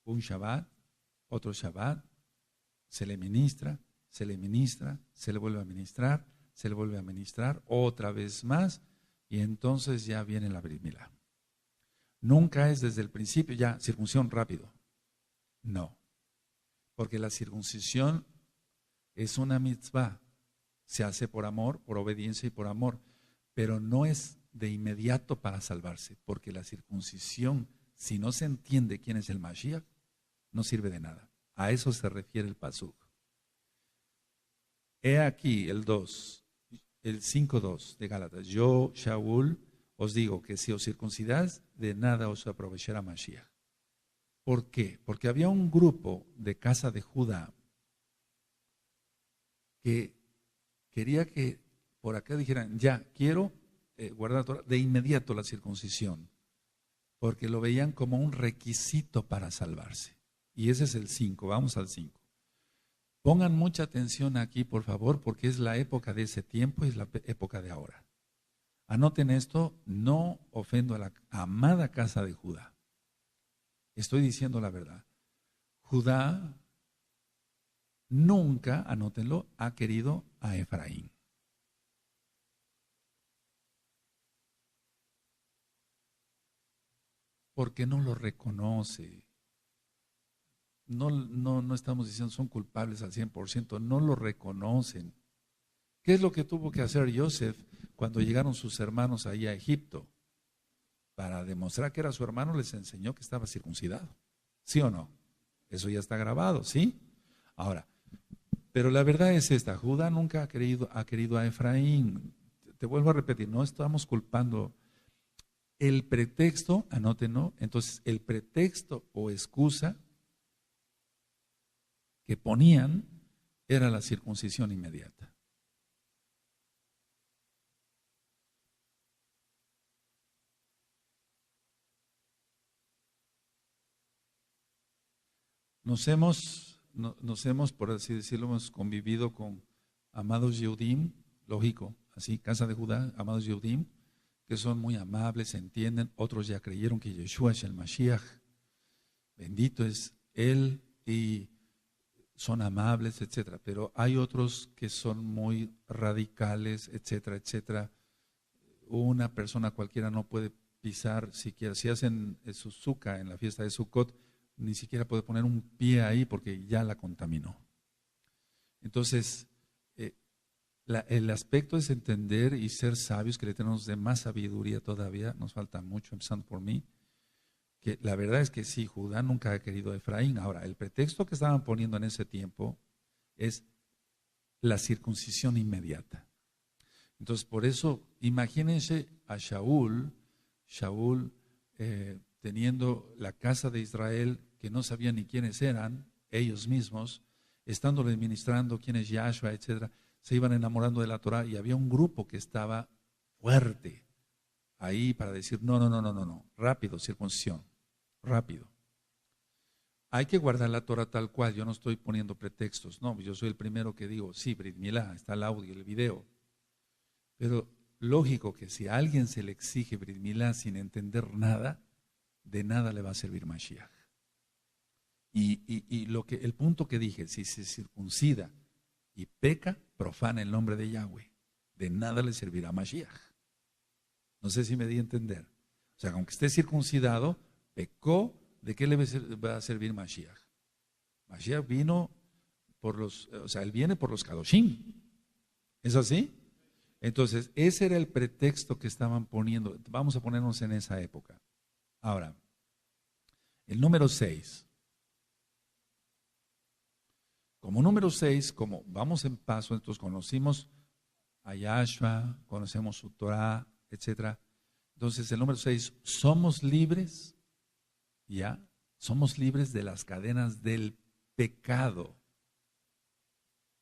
Speaker 1: Un Shabbat, otro Shabbat, se le ministra, se le ministra, se le vuelve a ministrar, se le vuelve a ministrar, otra vez más, y entonces ya viene la Brit Milá. Nunca es desde el principio ya circuncisión rápido. No, porque la circuncisión es una mitzvah. Se hace por amor, por obediencia y por amor, pero no es de inmediato para salvarse, porque la circuncisión, si no se entiende quién es el Mashiach, no sirve de nada. A eso se refiere el pasuk. He aquí el 2, el 5:2 de Gálatas. Yo, Shaul, os digo que si os circuncidáis, de nada os aprovechará Mashiach. ¿Por qué? Porque había un grupo de casa de Judá que quería que por acá dijeran, ya, quiero guardar la Torah, de inmediato la circuncisión, porque lo veían como un requisito para salvarse. Y ese es el 5, vamos al 5. Pongan mucha atención aquí, por favor, porque es la época de ese tiempo y es la época de ahora. Anoten esto, no ofendo a la amada casa de Judá. Estoy diciendo la verdad. Judá nunca, anótenlo, ha querido a Efraín. Porque no lo reconoce. No estamos diciendo son culpables al 100%, no lo reconocen. ¿Qué es lo que tuvo que hacer Joseph cuando llegaron sus hermanos ahí a Egipto? Para demostrar que era su hermano, les enseñó que estaba circuncidado. ¿Sí o no? Eso ya está grabado, ¿sí? Ahora, pero la verdad es esta, Judá nunca ha querido a Efraín. Te vuelvo a repetir, no estamos culpando. El pretexto, anótenlo, entonces el pretexto o excusa que ponían era la circuncisión inmediata. Nos hemos, por así decirlo, hemos convivido con amados Yehudim, lógico, así, casa de Judá, amados Yehudim, que son muy amables, entienden. Otros ya creyeron que Yeshua es el Mashiach, bendito es Él, y son amables, etcétera. Pero hay otros que son muy radicales, etcétera, etcétera. Una persona cualquiera no puede pisar, siquiera si hacen su sukkah en la fiesta de Sukkot, ni siquiera puede poner un pie ahí porque ya la contaminó. Entonces, el aspecto es entender y ser sabios, que le tenemos de más sabiduría todavía, nos falta mucho, empezando por mí, que la verdad es que sí, Judá nunca ha querido a Efraín. Ahora, el pretexto que estaban poniendo en ese tiempo es la circuncisión inmediata. Entonces, por eso, imagínense a Shaul teniendo la casa de Israel, que no sabían ni quiénes eran, ellos mismos, estándole ministrando quién es Yahshua, etcétera, se iban enamorando de la Torah, y había un grupo que estaba fuerte ahí para decir, no, no, no, no, no, no, rápido, circuncisión, rápido. Hay que guardar la Torah tal cual, yo no estoy poniendo pretextos, no, yo soy el primero que digo, sí, Brit Milá, está el audio, el video, pero lógico que si a alguien se le exige Brit Milá sin entender nada, de nada le va a servir Mashiach. Y el punto que dije, si se circuncida y peca, profana el nombre de Yahweh, de nada le servirá Mashiach. No sé si me di a entender. O sea, aunque esté circuncidado, pecó, ¿de qué le va a servir Mashiach? Mashiach vino él viene por los Kadoshim. ¿Es así? Entonces, ese era el pretexto que estaban poniendo. Vamos a ponernos en esa época. Ahora, el número 6. Como número 6, como vamos en paso, entonces conocimos a Yahshua, conocemos su Torah, etc. Entonces, el número 6, somos libres, ¿ya? Somos libres de las cadenas del pecado.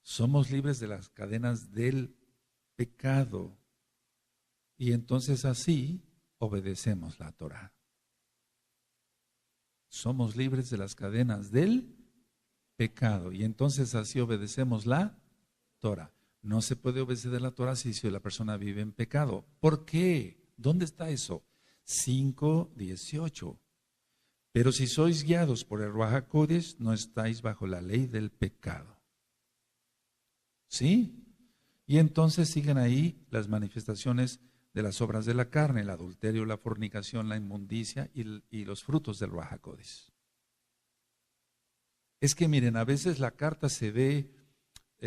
Speaker 1: Somos libres de las cadenas del pecado. Y entonces así obedecemos la Torah. Somos libres de las cadenas del pecado. Y entonces así obedecemos la Torah. No se puede obedecer la Torah si la persona vive en pecado. ¿Por qué? ¿Dónde está eso? 5:18. Pero si sois guiados por el Ruach HaKodesh, no estáis bajo la ley del pecado. ¿Sí? Y entonces siguen ahí las manifestaciones de las obras de la carne, el adulterio, la fornicación, la inmundicia y los frutos del Ruach HaKodesh. Es que miren, a veces la carta se ve,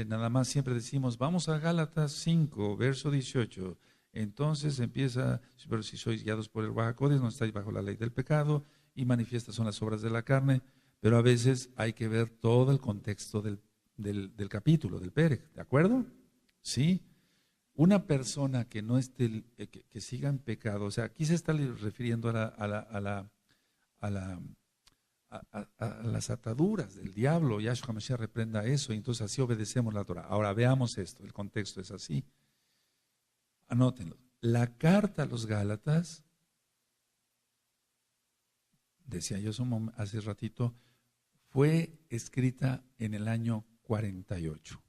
Speaker 1: nada más siempre decimos, vamos a Gálatas 5, verso 18. Entonces empieza, pero si sois guiados por el Ruach HaKodesh, no estáis bajo la ley del pecado, y manifiestas son las obras de la carne, pero a veces hay que ver todo el contexto del capítulo, del Perec, ¿de acuerdo? Sí. Una persona que no esté, que siga en pecado, o sea, aquí se está refiriendo a las ataduras del diablo. Yahshua Mashiach reprenda eso, y entonces así obedecemos la Torah. Ahora veamos esto, el contexto es así. Anótenlo. La carta a los Gálatas, decía yo hace ratito, fue escrita en el año 48.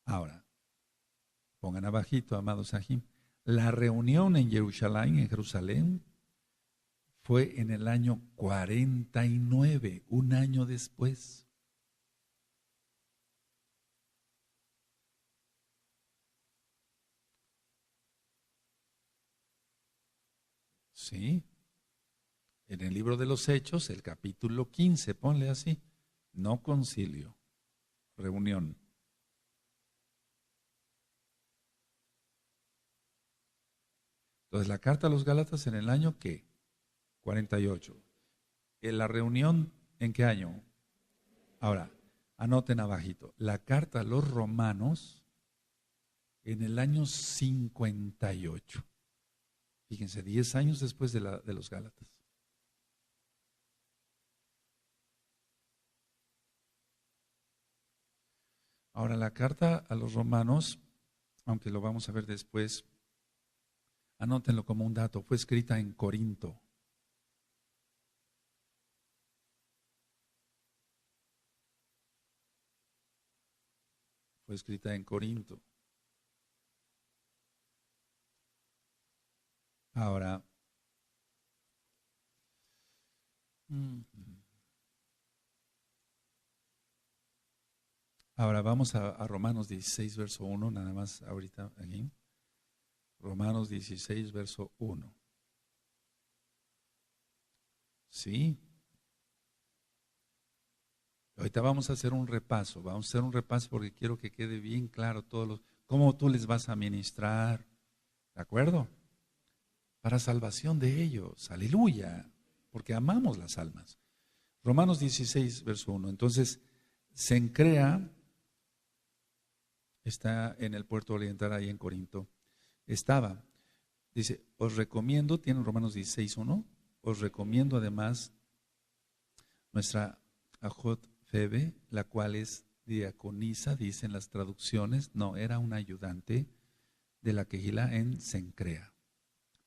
Speaker 1: Ahora, pongan abajito, amados Sahim, la reunión en Jerusalén, fue en el año 49, un año después. ¿Sí? en el libro de los Hechos, el capítulo 15, ponle así, no concilio, reunión. Entonces, la carta a los Gálatas en el año ¿qué? 48. ¿En la reunión en qué año? Ahora, anoten abajito. La carta a los romanos en el año 58. Fíjense, 10 años después de los Gálatas. Ahora, la carta a los romanos, aunque lo vamos a ver después, anótenlo como un dato, fue escrita en Corinto. Fue escrita en Corinto. Ahora, vamos a Romanos 16, verso 1, nada más ahorita aquí. Romanos 16, verso 1. Sí. Ahorita vamos a hacer un repaso, porque quiero que quede bien claro cómo tú les vas a ministrar, ¿de acuerdo? Para salvación de ellos, aleluya, porque amamos las almas. Romanos 16, verso 1. Entonces, Cencrea está en el puerto oriental, ahí en Corinto. Dice, os recomiendo, tienen Romanos 16, 1, os recomiendo además nuestra Ajot Febe, la cual es diaconisa, dicen las traducciones, no, era una ayudante de la quejilá en Cencrea.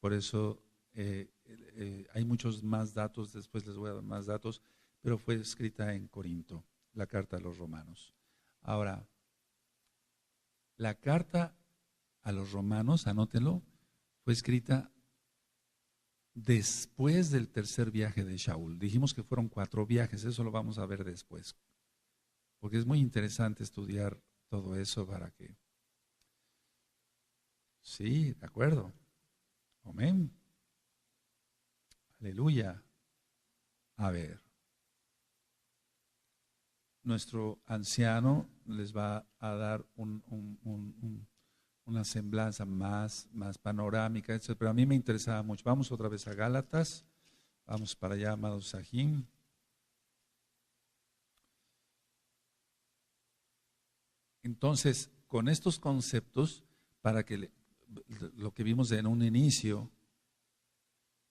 Speaker 1: Por eso hay muchos más datos, después les voy a dar más datos, pero fue escrita en Corinto, la carta a los romanos. Ahora, la carta a los romanos, anótenlo, fue escrita después del tercer viaje de Shaul. Dijimos que fueron 4 viajes, eso lo vamos a ver después, porque es muy interesante estudiar todo eso para que... Sí, de acuerdo. Amén. Aleluya. A ver. Nuestro anciano les va a dar una semblanza más panorámica, pero a mí me interesaba mucho. Vamos otra vez a Gálatas. Vamos para allá, amados Sahim. Entonces, con estos conceptos, para que lo que vimos en un inicio,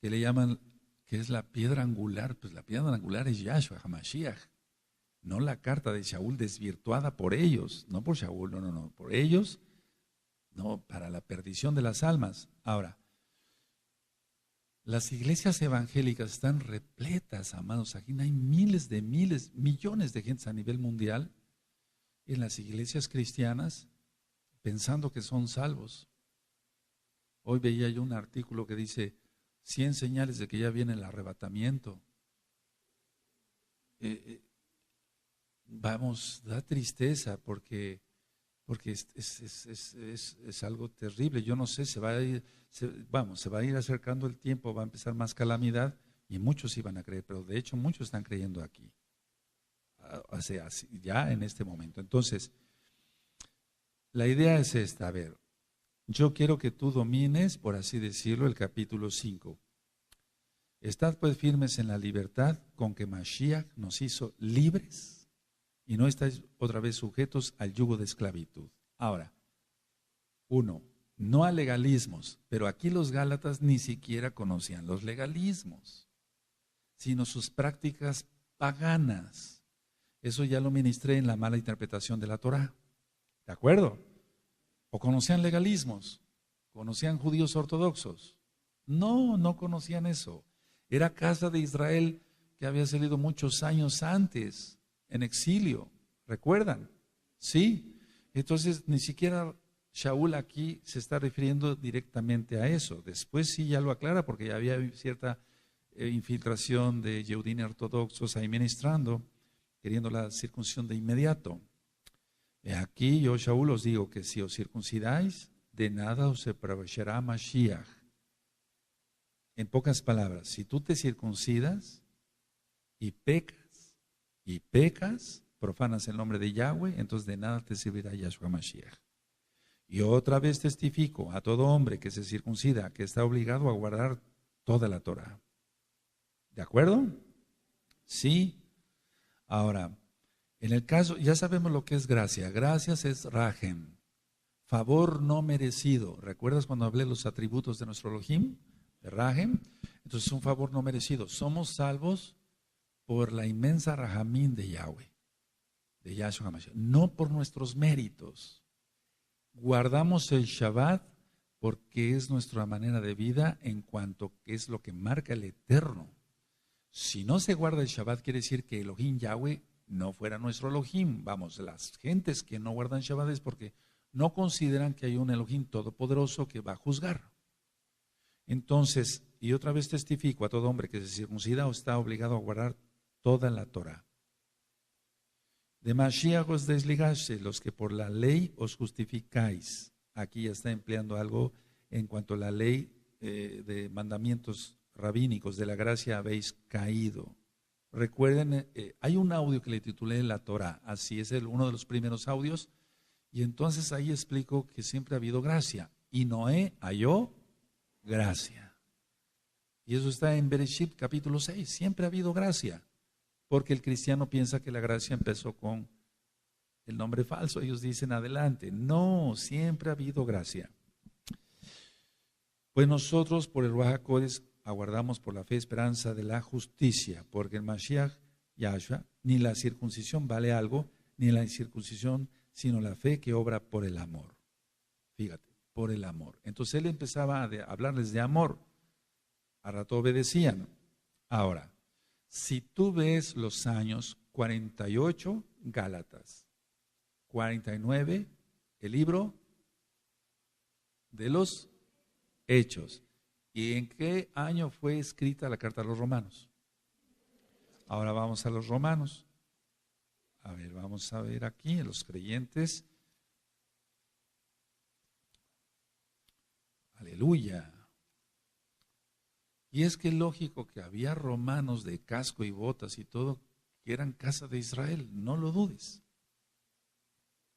Speaker 1: que le llaman, que es la piedra angular, pues la piedra angular es Yahshua HaMashiach, no la carta de Shaul desvirtuada por ellos, no por Shaul, no, por ellos, no, para la perdición de las almas. Ahora, las iglesias evangélicas están repletas, amados, aquí hay millones de gentes a nivel mundial en las iglesias cristianas pensando que son salvos. Hoy veía yo un artículo que dice 100 señales de que ya viene el arrebatamiento. Vamos, da tristeza porque es algo terrible. Yo no sé, se va a ir acercando el tiempo, va a empezar más calamidad y muchos iban a creer, pero de hecho muchos están creyendo aquí, ya en este momento. Entonces, la idea es esta, a ver, yo quiero que tú domines, por así decirlo, el capítulo 5. Estad pues firmes en la libertad con que Mashiach nos hizo libres y no estáis otra vez sujetos al yugo de esclavitud. Ahora, 1, no a legalismos, pero aquí los Gálatas ni siquiera conocían los legalismos, sino sus prácticas paganas. Eso ya lo ministré en la mala interpretación de la Torá. ¿De acuerdo? ¿O conocían legalismos? ¿Conocían judíos ortodoxos? No conocían eso. Era casa de Israel que había salido muchos años antes en exilio. ¿Recuerdan? Sí. Entonces, ni siquiera Shaul aquí se está refiriendo directamente a eso. Después sí ya lo aclara porque ya había cierta infiltración de Yehudim ortodoxos ahí ministrando, queriendo la circuncisión de inmediato. Aquí yo, Shaul, os digo que si os circuncidáis, de nada os aprovechará Mashiach. En pocas palabras, si tú te circuncidas y pecas, profanas el nombre de Yahweh, entonces de nada te servirá Yahshua Mashiach. Y otra vez testifico a todo hombre que se circuncida, que está obligado a guardar toda la Torah. ¿De acuerdo? Sí. Ahora, en el caso, ya sabemos lo que es gracia. Gracias es rajem, favor no merecido. ¿Recuerdas cuando hablé de los atributos de nuestro Elohim? De rajem. Entonces es un favor no merecido. Somos salvos por la inmensa rahamín de Yahweh, de Yahshua HaMashiach, no por nuestros méritos. Guardamos el Shabbat porque es nuestra manera de vida en cuanto que es lo que marca el Eterno. Si no se guarda el Shabbat, quiere decir que Elohim Yahweh no fuera nuestro Elohim. Vamos, las gentes que no guardan Shabbat es porque no consideran que hay un Elohim todopoderoso que va a juzgar. Entonces, y otra vez testifico a todo hombre que se circuncida o está obligado a guardar toda la Torah. De Mashiach os desligaste, los que por la ley os justificáis. Aquí ya está empleando algo en cuanto a la ley de mandamientos rabínicos de la gracia habéis caído. Recuerden, hay un audio que le titulé La Torah, así es uno de los primeros audios, y entonces ahí explico que siempre ha habido gracia, y Noé halló gracia. Y eso está en Bereshit capítulo 6, siempre ha habido gracia, porque el cristiano piensa que la gracia empezó con el nombre falso, ellos dicen adelante, no, siempre ha habido gracia. Pues nosotros por el Ruach HaKodesh aguardamos por la fe esperanza de la justicia, porque el Mashiach Yahshua, ni la circuncisión vale algo, ni la incircuncisión, sino la fe que obra por el amor. Fíjate, por el amor. Entonces él empezaba a hablarles de amor, a rato obedecían. Ahora, si tú ves los años 48, Gálatas, 49, el libro de los Hechos. ¿Y en qué año fue escrita la carta a los romanos? Ahora vamos a los romanos. A ver, vamos a ver aquí en los creyentes. Aleluya. Y es que es lógico que había romanos de casco y botas y todo que eran casa de Israel, no lo dudes.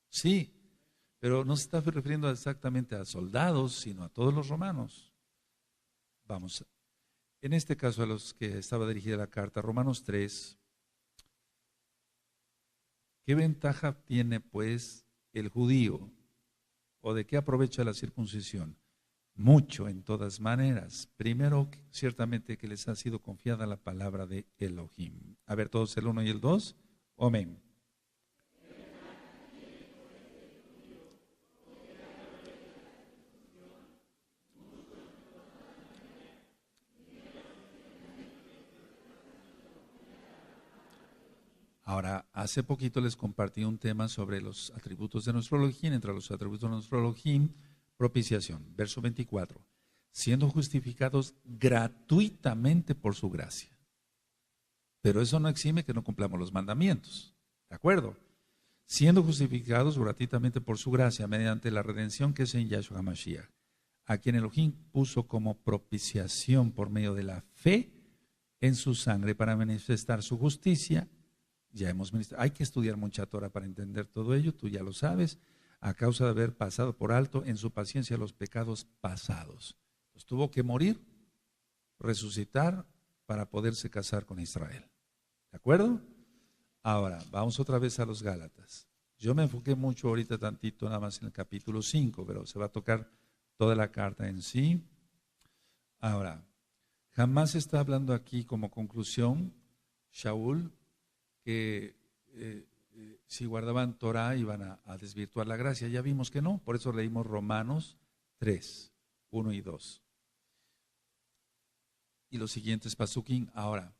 Speaker 1: Sí, pero no se está refiriendo exactamente a soldados, sino a todos los romanos. Vamos, en este caso a los que estaba dirigida la carta, Romanos 3. ¿Qué ventaja tiene pues el judío? ¿O de qué aprovecha la circuncisión? Mucho en todas maneras. Primero, ciertamente que les ha sido confiada la palabra de Elohim. A ver, todos el 1 y el 2. Amén. Ahora, hace poquito les compartí un tema sobre los atributos de nuestro Elohim, entre los atributos de nuestro Elohim, propiciación, verso 24, siendo justificados gratuitamente por su gracia. Pero eso no exime que no cumplamos los mandamientos, ¿de acuerdo? Siendo justificados gratuitamente por su gracia, mediante la redención que es en Yahshua HaMashiach, a quien Elohim puso como propiciación por medio de la fe en su sangre para manifestar su justicia. Ya hemos ministrado, hay que estudiar mucha Torah para entender todo ello, tú ya lo sabes, a causa de haber pasado por alto en su paciencia los pecados pasados. Pues tuvo que morir, resucitar para poderse casar con Israel. ¿De acuerdo? Ahora, vamos otra vez a los Gálatas. Yo me enfoqué mucho ahorita tantito nada más en el capítulo 5, pero se va a tocar toda la carta en sí. Ahora, jamás está hablando aquí como conclusión, Shaul, que si guardaban Torah iban a desvirtuar la gracia. Ya vimos que no, por eso leímos Romanos 3, 1 y 2. Y los siguientes pasukim. Ahora,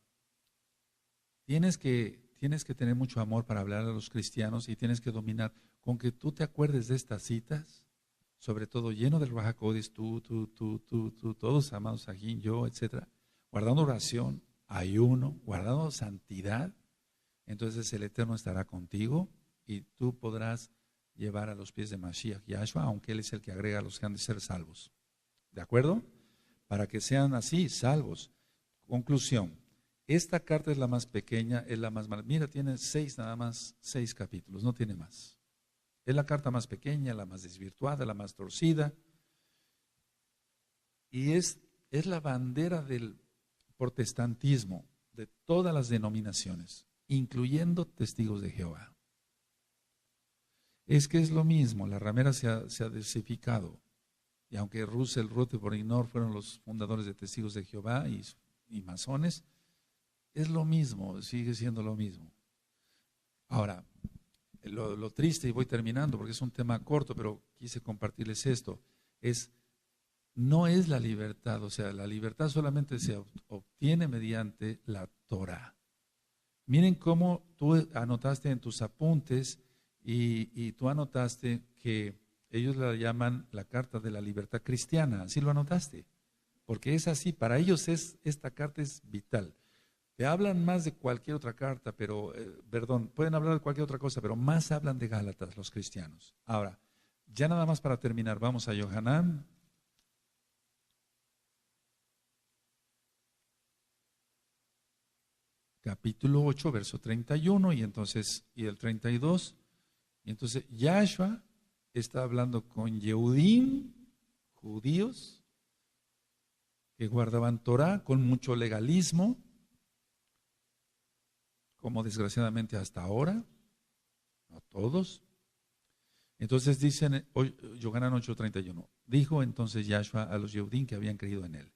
Speaker 1: tienes que tener mucho amor para hablar a los cristianos y tienes que dominar. Con que tú te acuerdes de estas citas, sobre todo lleno del Ruach HaKodesh, tú, todos amados aquí, yo, etcétera, guardando oración, ayuno, guardando santidad. Entonces el Eterno estará contigo y tú podrás llevar a los pies de Mashiach Yahshua, aunque Él es el que agrega a los que han de ser salvos. ¿De acuerdo? para que sean así, salvos. Conclusión, esta carta es la más pequeña, es la más mala. Mira, tiene nada más 6 capítulos, no tiene más. Es la carta más pequeña, la más desvirtuada, la más torcida. Y es la bandera del protestantismo de todas las denominaciones, incluyendo testigos de Jehová. Es que es lo mismo, la ramera se ha diversificado. Y aunque Russell, Rutherford y Knorr fueron los fundadores de Testigos de Jehová y masones, es lo mismo, sigue siendo lo mismo. Ahora, lo triste, y voy terminando porque es un tema corto, pero quise compartirles esto, no es la libertad, o sea, la libertad solamente se obtiene mediante la Torah. Miren cómo tú anotaste en tus apuntes y tú anotaste que ellos la llaman la carta de la libertad cristiana, así lo anotaste, porque es así, para ellos esta carta es vital. Te hablan más de cualquier otra carta, pero, perdón, pueden hablar de cualquier otra cosa, pero más hablan de Gálatas los cristianos. Ahora, ya nada más para terminar, vamos a Yohanan. Capítulo 8, verso 31 y el 32. Y entonces Yahshua está hablando con Yehudim, judíos, que guardaban Torah con mucho legalismo, como desgraciadamente hasta ahora, no todos. Entonces dicen, Yohanan 8:31, dijo entonces Yahshua a los Yehudim que habían creído en él: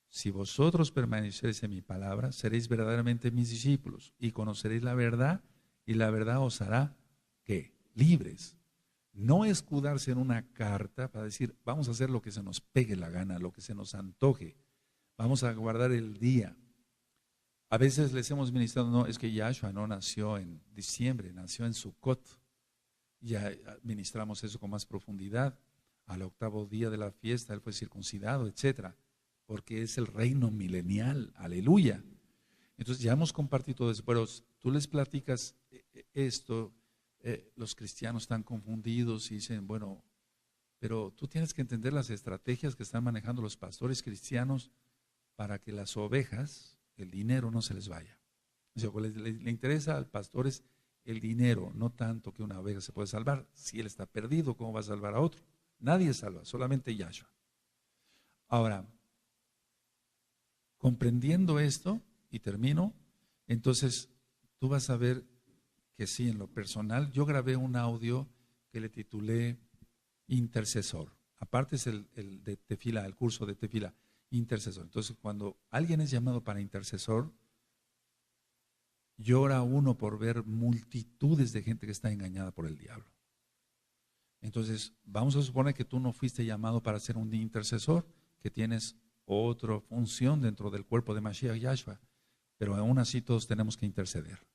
Speaker 1: si vosotros permaneceréis en mi palabra, seréis verdaderamente mis discípulos y conoceréis la verdad, y la verdad os hará, ¿qué? Libres. No escudarse en una carta para decir, vamos a hacer lo que se nos pegue la gana, lo que se nos antoje, vamos a guardar el día. A veces les hemos ministrado, no, es que Yahshua no nació en diciembre, nació en Sukkot. Ya ministramos eso con más profundidad. Al 8º día de la fiesta, él fue circuncidado, etcétera, porque es el reino milenial, aleluya. Entonces ya hemos compartido todo eso, pero tú les platicas esto, los cristianos están confundidos y dicen, bueno, pero tú tienes que entender las estrategias que están manejando los pastores cristianos para que las ovejas, el dinero no se les vaya. O sea, le interesa al pastor es el dinero, no tanto que una oveja se puede salvar. Si él está perdido, ¿cómo va a salvar a otro? Nadie salva, solamente Yahshua. Ahora, comprendiendo esto, y termino, entonces tú vas a ver que sí, en lo personal, yo grabé un audio que le titulé Intercesor. Aparte es el de Tefila, el curso de Tefila, intercesor. Entonces, cuando alguien es llamado para intercesor, llora uno por ver multitudes de gente que está engañada por el diablo. Entonces, vamos a suponer que tú no fuiste llamado para ser un intercesor, que tienes otra función dentro del cuerpo de Mashiach Yahshua, pero aún así todos tenemos que interceder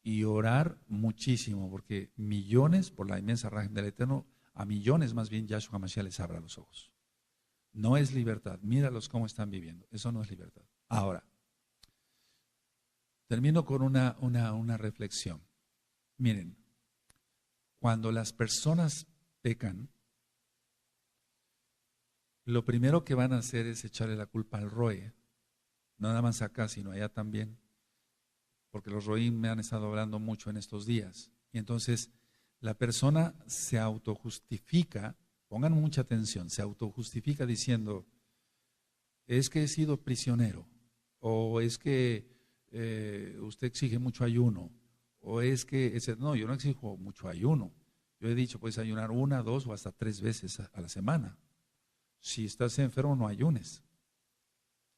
Speaker 1: y orar muchísimo, porque millones, por la inmensa raja del Eterno, a millones más bien Yahshua Mashiach les abra los ojos. No es libertad, míralos cómo están viviendo, eso no es libertad. Ahora, termino con una reflexión. Miren, cuando las personas pecan, lo primero que van a hacer es echarle la culpa al Roe, no nada más acá, sino allá también, porque los Roim me han estado hablando mucho en estos días. Y entonces la persona se autojustifica, pongan mucha atención, se autojustifica diciendo, es que he sido prisionero, o es que usted exige mucho ayuno, o es que, no, yo no exijo mucho ayuno. Yo he dicho, puedes ayunar 1, 2 o hasta 3 veces a la semana. Si estás enfermo, no ayunes.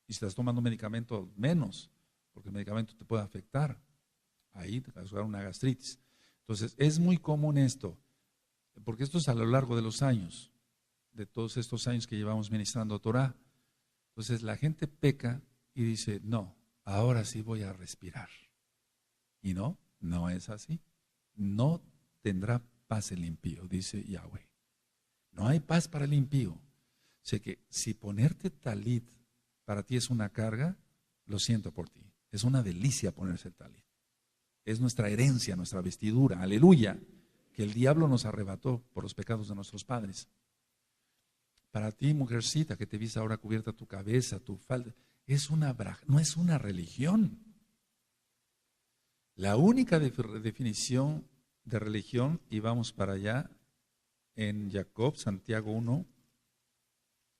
Speaker 1: Y si estás tomando medicamento, menos, porque el medicamento te puede afectar. Ahí te va a causar una gastritis. Entonces, es muy común esto, porque esto es a lo largo de los años, de todos estos años que llevamos ministrando Torah. Entonces, la gente peca y dice, no, ahora sí voy a respirar. Y no es así. No tendrá paz el impío, dice Yahweh. No hay paz para el impío. O sea que si ponerte talit para ti es una carga, lo siento por ti. Es una delicia ponerse el talit. Es nuestra herencia, nuestra vestidura, aleluya, que el diablo nos arrebató por los pecados de nuestros padres. Para ti, mujercita, que te viste ahora cubierta tu cabeza, tu falda, no es una religión. La única definición de religión, y vamos para allá, en Jacob, Santiago 1,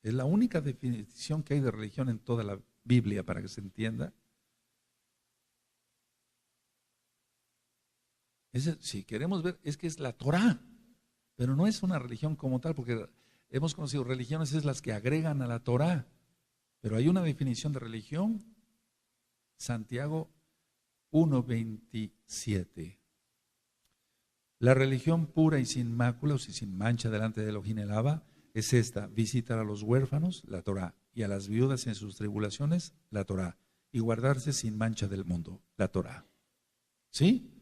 Speaker 1: es la única definición que hay de religión en toda la Biblia, para que se entienda. Si queremos ver, es que es la Torá, pero no es una religión como tal, porque hemos conocido religiones es las que agregan a la Torá, pero hay una definición de religión, Santiago 1:27. La religión pura y sin máculas y sin mancha delante de Elohim el Abba es esta: visitar a los huérfanos, la Torá, y a las viudas en sus tribulaciones, la Torá, y guardarse sin mancha del mundo, la Torá. ¿Sí?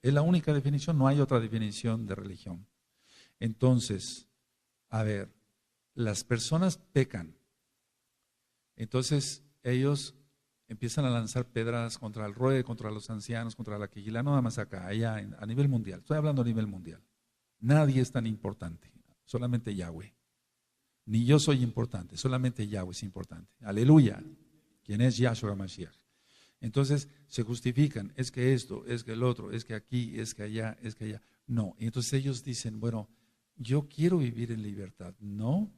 Speaker 1: Es la única definición, no hay otra definición de religión. Entonces, a ver, las personas pecan. Entonces, ellos empiezan a lanzar pedradas contra el rey, contra los ancianos, contra la quejilá, no nada más acá, allá a nivel mundial. Estoy hablando a nivel mundial. Nadie es tan importante, solamente Yahweh. Ni yo soy importante, solamente Yahweh es importante. Aleluya. ¿Quién es Yahshua Mashiach? Entonces se justifican, es que esto, es que el otro, es que aquí, es que allá, es que allá. No, y entonces ellos dicen, bueno, yo quiero vivir en libertad. No,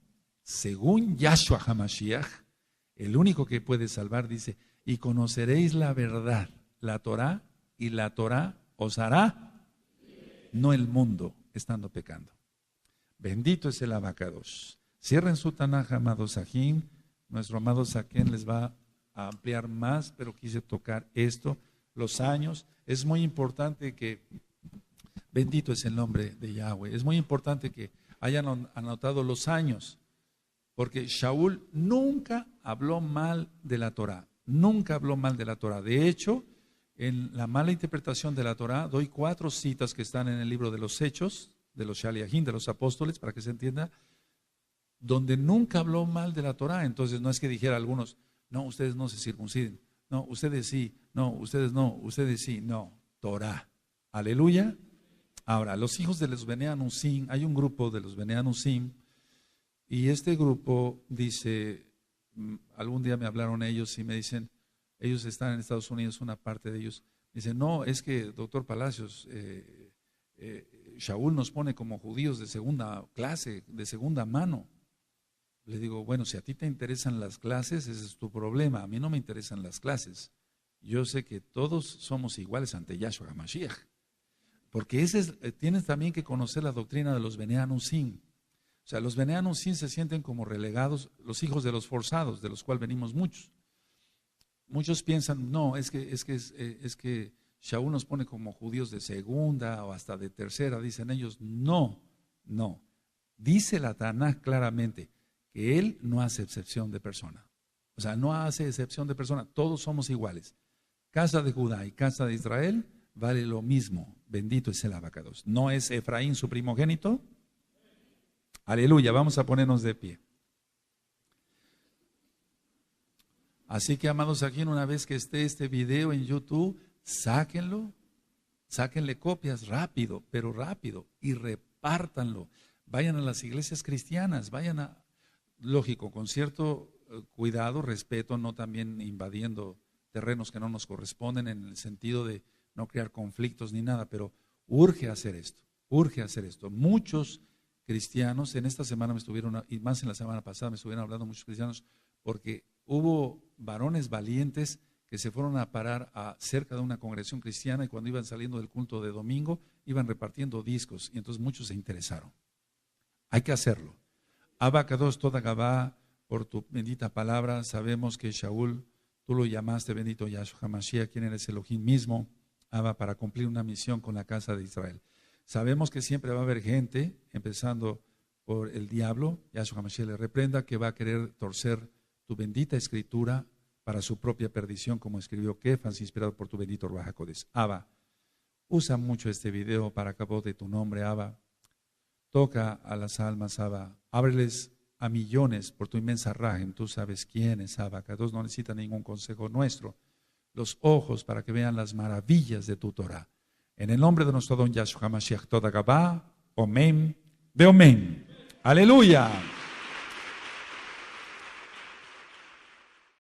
Speaker 1: según Yahshua HaMashiach, el único que puede salvar dice, y conoceréis la verdad, la Torá, y la Torá os hará, no el mundo, estando pecando. Bendito es el Abacados. Cierren su Tanaj, amados Sahim. Nuestro amado Saquén les va a ampliar más, pero quise tocar esto, los años. Es muy importante que, bendito es el nombre de Yahweh, es muy importante que hayan anotado los años, porque Shaul nunca habló mal de la Torá, nunca habló mal de la Torá. De hecho, en la mala interpretación de la Torá, doy 4 citas que están en el libro de los Hechos, de los Shaliachim, de los apóstoles, para que se entienda, donde nunca habló mal de la Torá. Entonces no es que dijera a algunos, no, ustedes no se circunciden, no, ustedes sí, no, ustedes no, ustedes sí, no, Torá. Aleluya. Ahora, los hijos de los Bene Anusim, hay un grupo de los Bene Anusim, y este grupo dice, algún día me hablaron ellos y me dicen, ellos están en Estados Unidos, una parte de ellos, dicen, no, es que doctor Palacios, Shaul nos pone como judíos de segunda clase, de segunda mano. Le digo, bueno, si a ti te interesan las clases, ese es tu problema. A mí no me interesan las clases. Yo sé que todos somos iguales ante Yahshua HaMashiach. Porque tienes también que conocer la doctrina de los Bene Anusim. O sea, los Bene Anusim se sienten como relegados, los hijos de los forzados, de los cuales venimos muchos. Muchos piensan, no, es que Shaul nos pone como judíos de segunda o hasta de tercera. Dicen ellos, no. Dice la Tanaj claramente que él no hace excepción de persona. O sea, no hace excepción de persona. Todos somos iguales. Casa de Judá y casa de Israel vale lo mismo. Bendito es el Abacados. ¿No es Efraín su primogénito? Aleluya. Vamos a ponernos de pie. Así que, amados, aquí una vez que esté este video en YouTube, sáquenlo, sáquenle copias rápido, pero rápido, y repártanlo. Vayan a las iglesias cristianas, vayan a, lógico, con cierto cuidado, respeto, no también invadiendo terrenos que no nos corresponden en el sentido de no crear conflictos ni nada, pero urge hacer esto, urge hacer esto. Muchos cristianos, en esta semana me estuvieron, y más en la semana pasada me estuvieron hablando muchos cristianos, porque hubo varones valientes que se fueron a parar cerca de una congregación cristiana y cuando iban saliendo del culto de domingo, iban repartiendo discos y entonces muchos se interesaron. Hay que hacerlo. Abacados toda Gabá, por tu bendita palabra, sabemos que Shaul, tú lo llamaste bendito Yahshua HaMashiach, quien eres Elohim mismo, Abba, para cumplir una misión con la casa de Israel. Sabemos que siempre va a haber gente, empezando por el diablo, Yahshua HaMashiach le reprenda, que va a querer torcer tu bendita escritura para su propia perdición, como escribió Kefas, inspirado por tu bendito Ruach HaKodesh. Abba, usa mucho este video para cabo de tu nombre, Abba. Toca a las almas, Abba. Ábreles a millones por tu inmensa rajem. Tú sabes quién es, Abba. Que Dios no necesita ningún consejo nuestro. Los ojos para que vean las maravillas de tu Torah. En el nombre de nuestro don Yahshua HaMashiach, toda Gabá, Omen, de Omen. Aleluya.